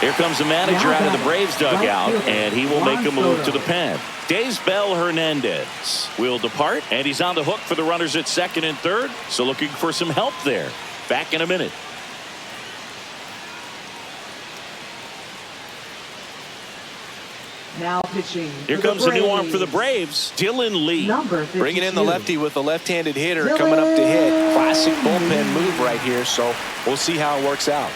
Here comes the manager out of the Braves dugout, and he will make a move to the pen. Daysbel Hernandez will depart, and he's on the hook for the runners at second and third, so looking for some help there. Back in a minute. Now pitching. Here comes a new arm for the Braves, Dylan Lee. Number 52. Bringing in the lefty with a left-handed hitter coming up to hit. Classic bullpen move right here, so we'll see how it works out.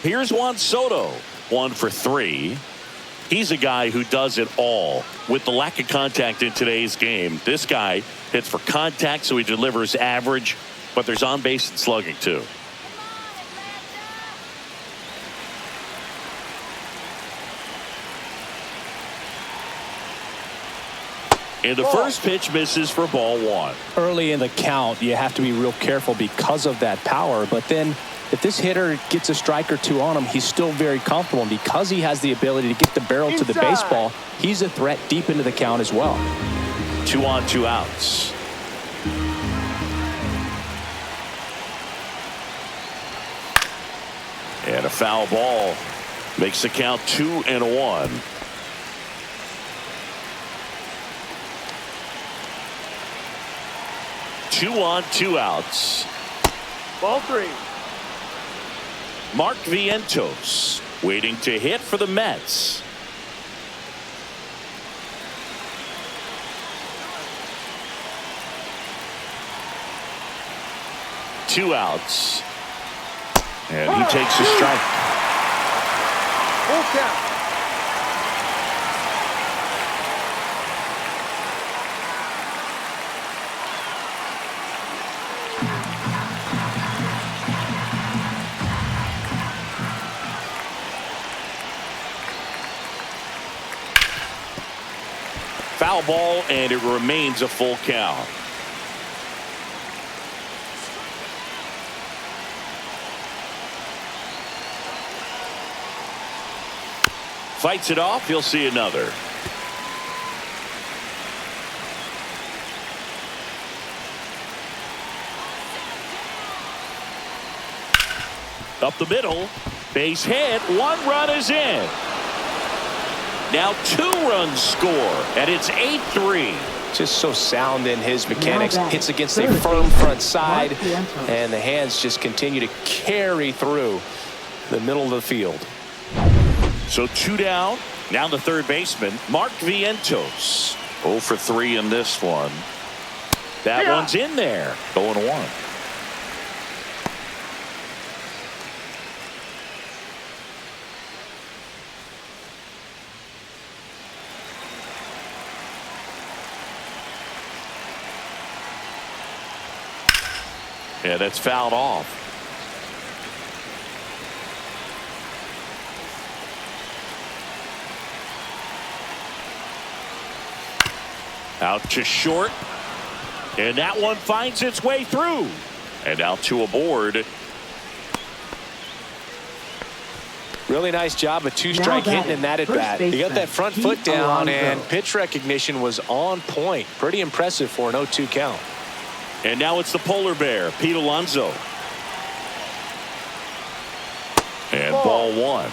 Here's Juan Soto, 1 for 3. He's a guy who does it all. With the lack of contact in today's game, this guy hits for contact, so he delivers average, but there's on base and slugging too. And the first pitch misses for ball 1. Early in the count, you have to be real careful because of that power, but then if this hitter gets a strike or 2 on him, he's still very comfortable. And because he has the ability to get the barrel to the baseball, he's a threat deep into the count as well. 2 on, 2 outs. And a foul ball makes the count 2-1. Two on, 2 outs. Ball 3. Mark Vientos waiting to hit for the Mets. Two outs. And he takes a strike. Full count. Foul ball, and it remains a full count. Fights it off. He'll see another. Up the middle. Base hit. 1 run is in. Now 2 runs score, and it's 8-3. Just so sound in his mechanics. Hits against a firm front side, and the hands just continue to carry through the middle of the field. So 2 down. Now the third baseman, Mark Vientos. 0 for 3 in this one. That one's in there. 0-1. Yeah, that's fouled off. Out to short. And that one finds its way through. And out to a board. Really nice job of 2-strike hitting in that at bat. He got that front foot down, and pitch recognition was on point. Pretty impressive for an 0-2 count. And now it's the polar bear, Pete Alonso. And Ball one.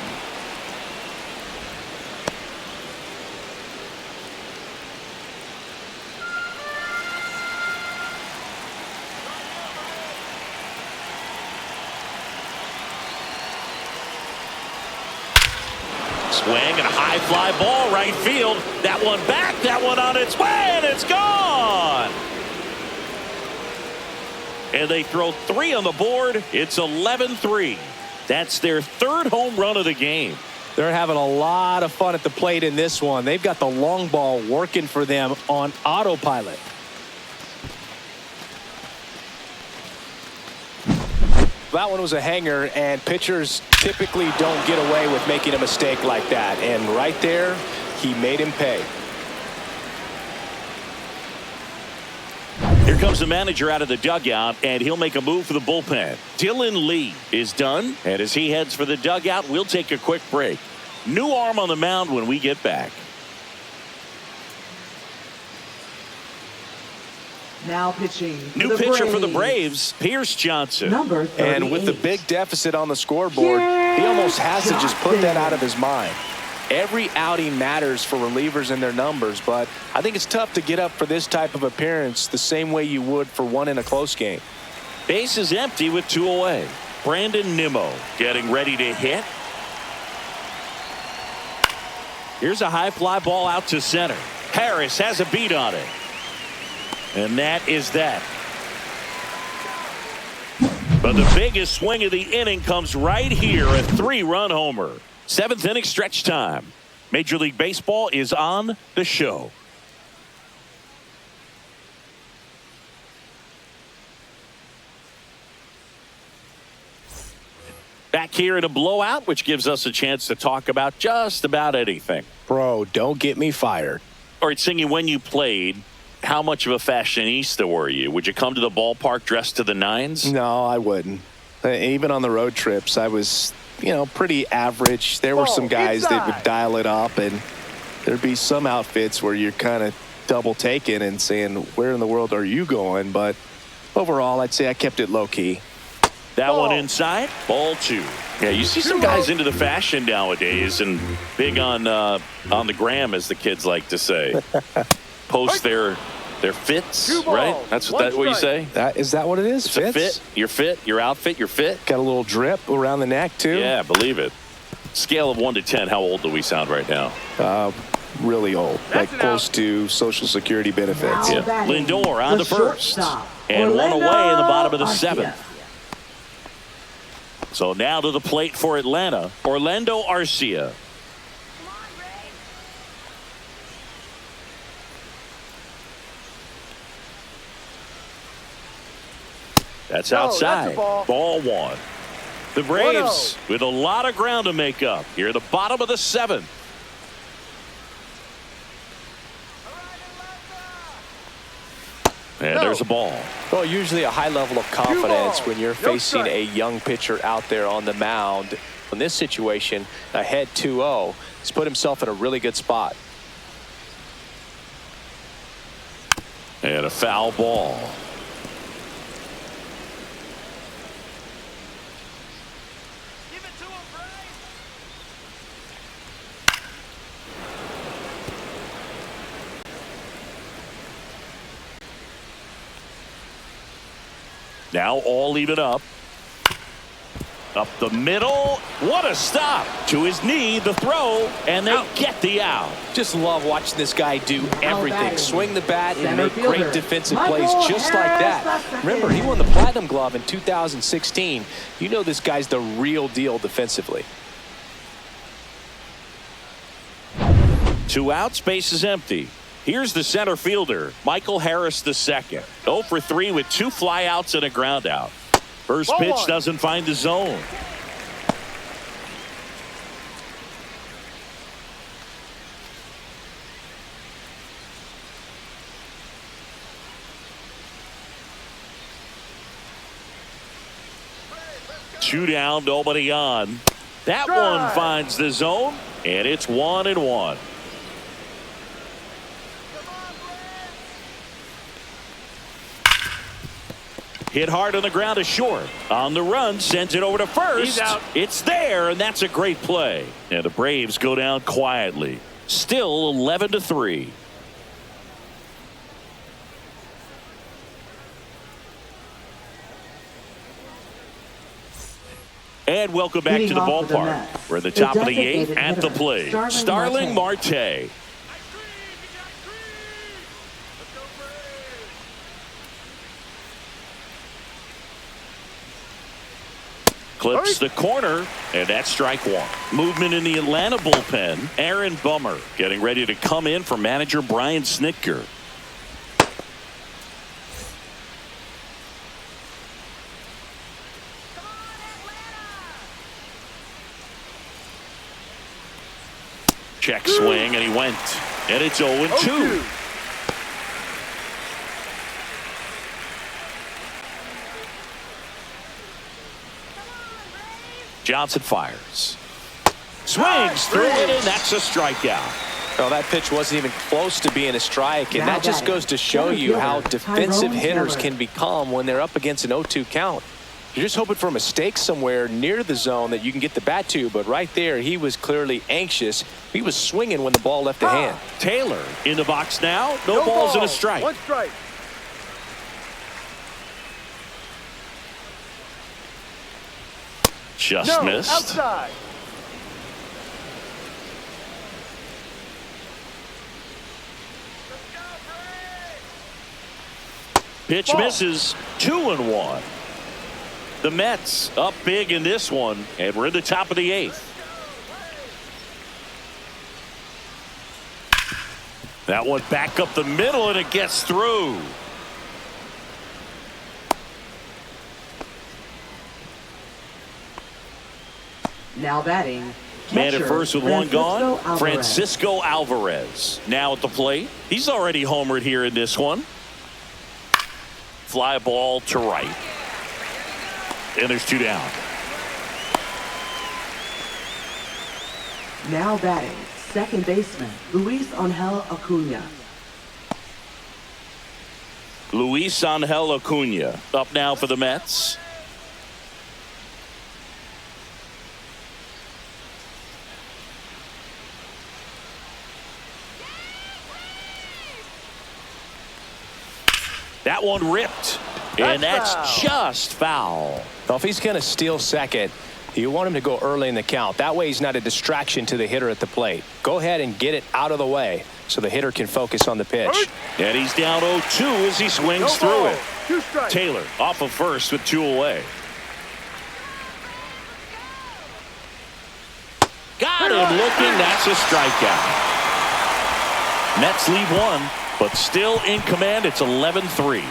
Swing and a high fly ball right field. That one back, that one on its way, and it's gone. And they throw 3 on the board. It's 11-3. That's their 3rd home run of the game. They're having a lot of fun at the plate in this one. They've got the long ball working for them on autopilot. That one was a hanger, and pitchers typically don't get away with making a mistake like that. And right there, he made him pay. Here comes the manager out of the dugout, and he'll make a move for the bullpen. Dylan Lee is done, and as he heads for the dugout, we'll take a quick break. New arm on the mound when we get back. Now pitching. New pitcher for the Braves, Pierce Johnson. Number 38. And with the big deficit on the scoreboard, he almost has to just put that out of his mind. Every outing matters for relievers and their numbers, but I think it's tough to get up for this type of appearance the same way you would for one in a close game. Base is empty with 2 away. Brandon Nimmo getting ready to hit. Here's a high fly ball out to center. Harris has a beat on it. And that is that. But the biggest swing of the inning comes right here, a 3-run homer. 7th inning stretch time. Major League Baseball is on the show. Back here in a blowout, which gives us a chance to talk about just about anything. Bro, don't get me fired. All right, Singy, when you played, how much of a fashionista were you? Would you come to the ballpark dressed to the nines? No, I wouldn't. Even on the road trips, I was, pretty average. There were some guys that would dial it up, and there'd be some outfits where you're kind of double taking and saying, where in the world are you going? But overall, I'd say I kept it low key. That one inside, ball 2. Yeah, you see some guys into the fashion nowadays and big on the gram, as the kids like to say. Post their fits, right? That's what you say? Is that what it is? It's a fit. Your fit, your outfit, your fit. Got a little drip around the neck, too. Yeah, believe it. Scale of 1 to 10, how old do we sound right now? Really old. Like close to Social Security benefits. Yeah. Lindor on the first. And 1 away in the bottom of the 7th. So now to the plate for Atlanta, Orlando Arcia. That's outside. Ball 1. The Braves with a lot of ground to make up here at the bottom of the 7th. And there's a ball. Well, usually a high level of confidence when you're facing a young pitcher out there on the mound. In this situation, ahead 2-0, he's put himself in a really good spot. And a foul ball. Now all even up. Up the middle. What a stop. To his knee, the throw, and they get the out. Just love watching this guy do everything. Swing the bat and make great defensive plays just like that. Remember, he won the Platinum Glove in 2016. You know this guy's the real deal defensively. 2 outs, base is empty. Here's the center fielder, Michael Harris II. 0 for 3 with 2 flyouts and a ground out. First pitch doesn't find the zone. Two down, nobody on. That one finds the zone, and it's 1-1. Hit hard on the ground to short. On the run, sends it over to first. He's out. It's there, and that's a great play. And the Braves go down quietly. Still 11-3. And welcome back to the ballpark. We're at the top of the eighth at the plate. Starling Marte. Clips the corner, and that's strike one. Movement in the Atlanta bullpen. Aaron Bummer getting ready to come in for manager Brian Snitker. Check swing, and he went. And it's 0-2. Johnson fires. Swings through it, and that's a strikeout. Well, that pitch wasn't even close to being a strike, and that just goes to show you how defensive hitters can become when they're up against an 0-2 count. You're just hoping for a mistake somewhere near the zone that you can get the bat to, but right there, he was clearly anxious. He was swinging when the ball left the hand. Taylor in the box now. No balls and a strike. One strike. Just missed. Outside. Pitch misses. 2-1. The Mets up big in this one, and we're in the top of the eighth. That one back up the middle, and it gets through. Now batting. Man at first with one gone. Alvarez. Francisco Alvarez now at the plate. He's already homered here in this one. Fly ball to right. And there's two down. Now batting. Second baseman, Luis Angel Acuna. Luis Angel Acuna up now for the Mets. That one ripped, and that's just foul. Well, if he's going to steal second, you want him to go early in the count. That way he's not a distraction to the hitter at the plate. Go ahead and get it out of the way so the hitter can focus on the pitch. And he's down 0-2 as he swings through it. Taylor off of first with two away. Got him looking. That's a strikeout. Mets lead one, but still in command. It's 11-3.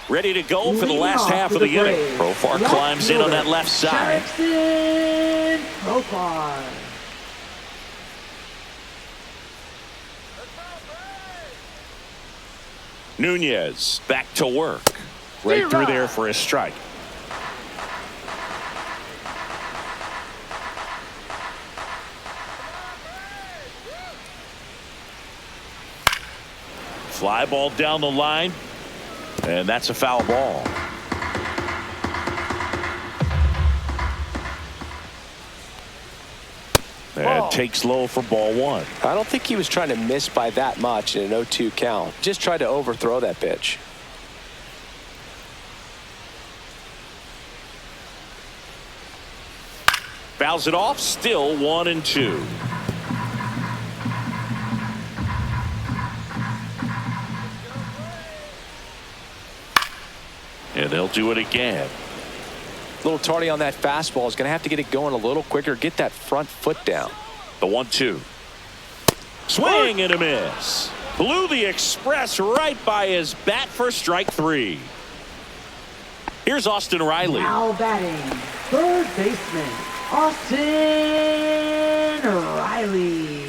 Ready to go for the last half of the inning. Profar climbs in on that left side. Profar. Nunez back to work. Right through there for a strike. Fly ball down the line. And that's a foul ball. And takes low for ball one. I don't think he was trying to miss by that much in an 0-2 count. Just tried to overthrow that pitch. Fouls it off. Still 1-2. And they'll do it again. A little tardy on that fastball. Is going to have to get it going a little quicker. Get that front foot down. The 1-2. Swing and a miss. Blew the express right by his bat for strike three. Here's Austin Riley. Now batting. Third baseman, Austin Riley.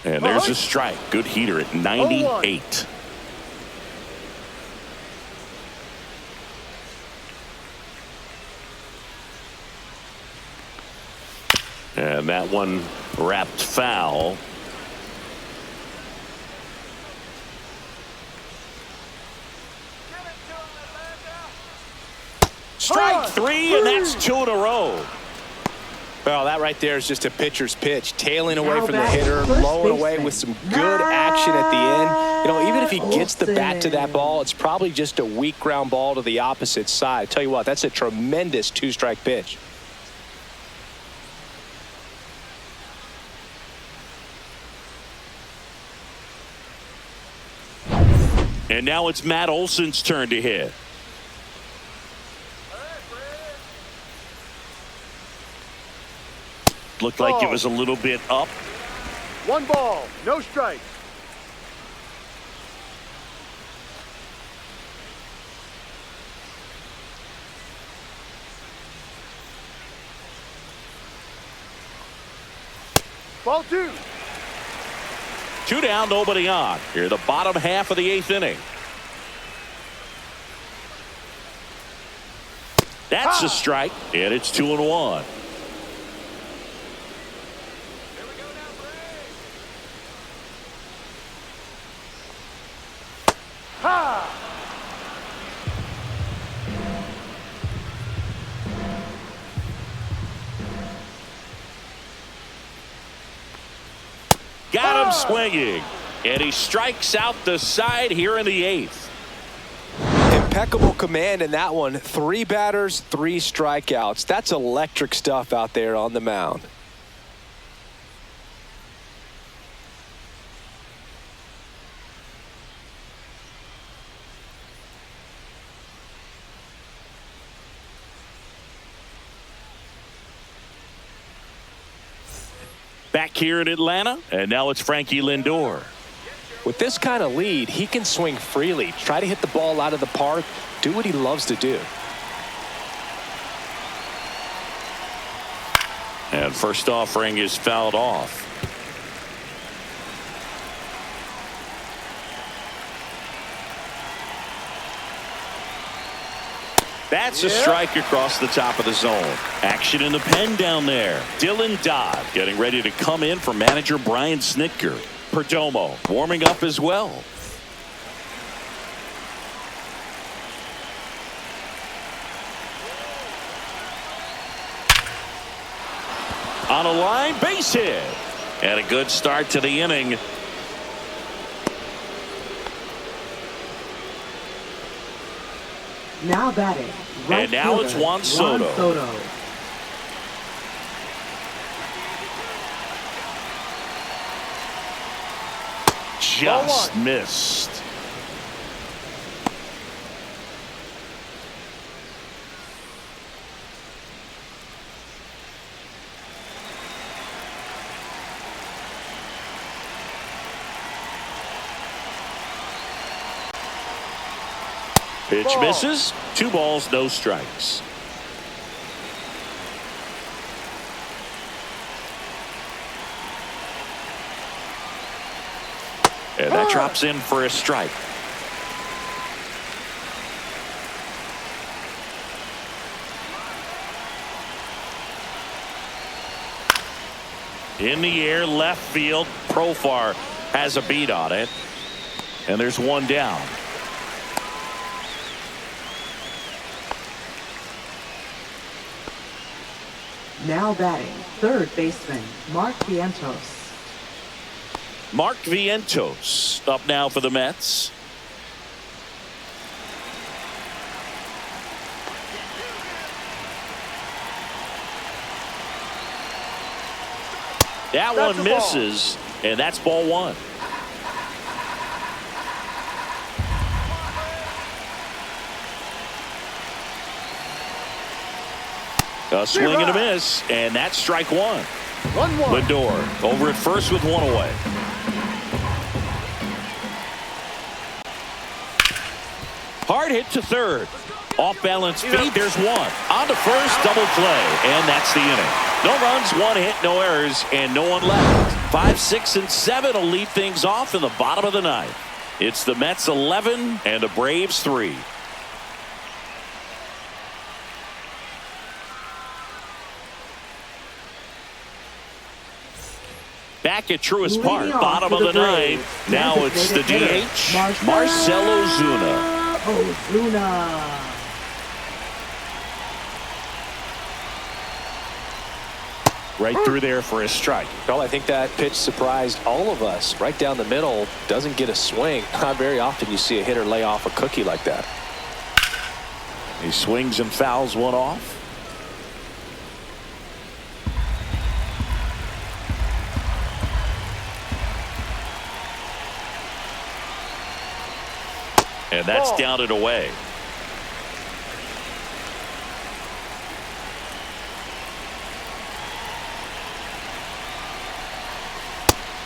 And there's a strike. Good heater at 98. And that one wrapped foul. Strike three, and that's 2 in a row. Well, that right there is just a pitcher's pitch. Tailing away Now from the batting hitter, first lowing away baseman, with some good action at the end. You know, even if he gets the bat to that Olsen. ball, it's probably just a weak ground ball to the opposite side. I tell you what, that's a tremendous 2-strike pitch. And now it's Matt Olson's turn to hit. Looked like it was a little bit up. 1 ball, no strike. Ball 2. 2 down, nobody on. Here, the bottom half of the 8th inning. That's a strike, and it's 2-1. Ha! Got him swinging, and he strikes out the side here in the 8th. Impeccable command in that one. 3 batters, 3 strikeouts. That's electric stuff out there on the mound. Back here in Atlanta, and now it's Frankie Lindor. With this kind of lead, he can swing freely, try to hit the ball out of the park, do what he loves to do. And first offering is fouled off. That's a strike across the top of the zone. Action in the pen down there. Dylan Dodd getting ready to come in for manager Brian Snitker. Perdomo warming up as well. On a line, base hit. And a good start to the inning. Now batting. Right And now it's fielder, Juan Soto. Just missed. Pitch misses. 2 balls, no strikes. And that drops in for a strike. In the air, left field. Profar has a beat on it. And there's 1 down. Now batting. Third baseman, Mark Vientos. Mark Vientos up now for the Mets. That one misses, and that's ball 1. A swing and a miss, and that's strike 1. 1-1. Lindor over at first with 1 away. Hard hit to third. Off balance feed. There's 1. On to first, double play, and that's the inning. No runs, 1 hit, no errors, and no one left. 5, 6, and 7 will lead things off in the bottom of the 9th. It's the Mets 11 and the Braves 3. back at Truist Leading Park, off bottom for of the the ninth. Braves, Now it's the designated DH, hitter, Marcell Ozuna. Ozuna. Right through there for a strike. Well, I think that pitch surprised all of us. Right down the middle, doesn't get a swing. Not very often you see a hitter lay off a cookie like that. He swings and fouls one off. And that's down and away.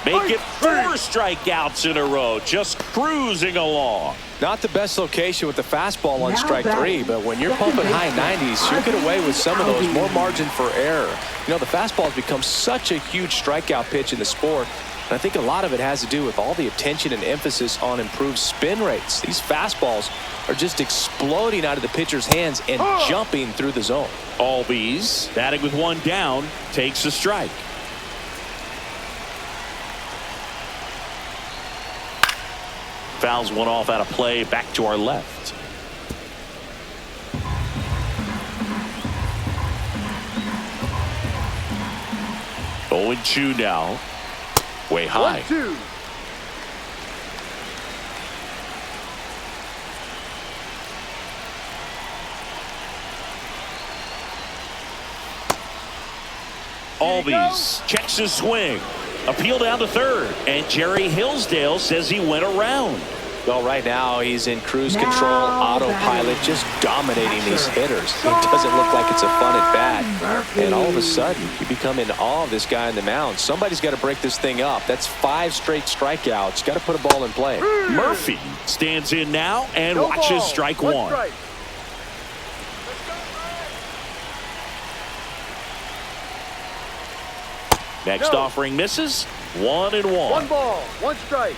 Make it 4 strikeouts in a row, just cruising along. Not the best location with the fastball on Now strike batting, 3, but when you're second pumping high baseman, 90s, you'll get away with some of those. Albie. More margin for error. You know, the fastball has become such a huge strikeout pitch in the sport. And I think a lot of it has to do with all the attention and emphasis on improved spin rates. These fastballs are just exploding out of the pitcher's hands and jumping through the zone. Albies, batting with 1 down, takes a strike. Fouls one off out of play, back to our left. Oh, 0-2 now. Way high. 1-2. Albies checks his swing. Appeal down to third. And Jerry Hillsdale says he went around. Well, right now he's in cruise Now control, autopilot, batting, just dominating these catcher, hitters. It doesn't look like it's a fun at bat. Murphy. And all of a sudden, you become in awe of this guy on the mound. Somebody's got to break this thing up. That's 5 straight strikeouts. Got to put a ball in play. Murphy stands in now and No watches ball. strike 1 one. strike. Next No. offering misses. 1-1. 1 ball, 1 strike.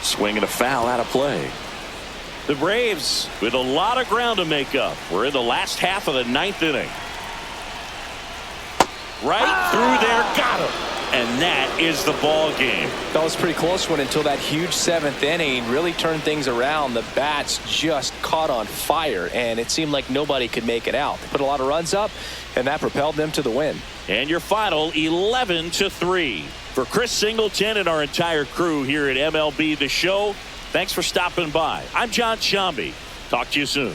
Swing and a foul out of play. The Braves with a lot of ground to make up. We're in the last half of the 9th inning. Right through there, got him. And that is the ball game. That was a pretty close one until that huge 7th inning really turned things around. The bats just caught on fire, and it seemed like nobody could make it out. They put a lot of runs up, and that propelled them to the win. And your final 11-3. For Chris Singleton and our entire crew here at MLB The Show, thanks for stopping by. I'm John Shambi. Talk to you soon.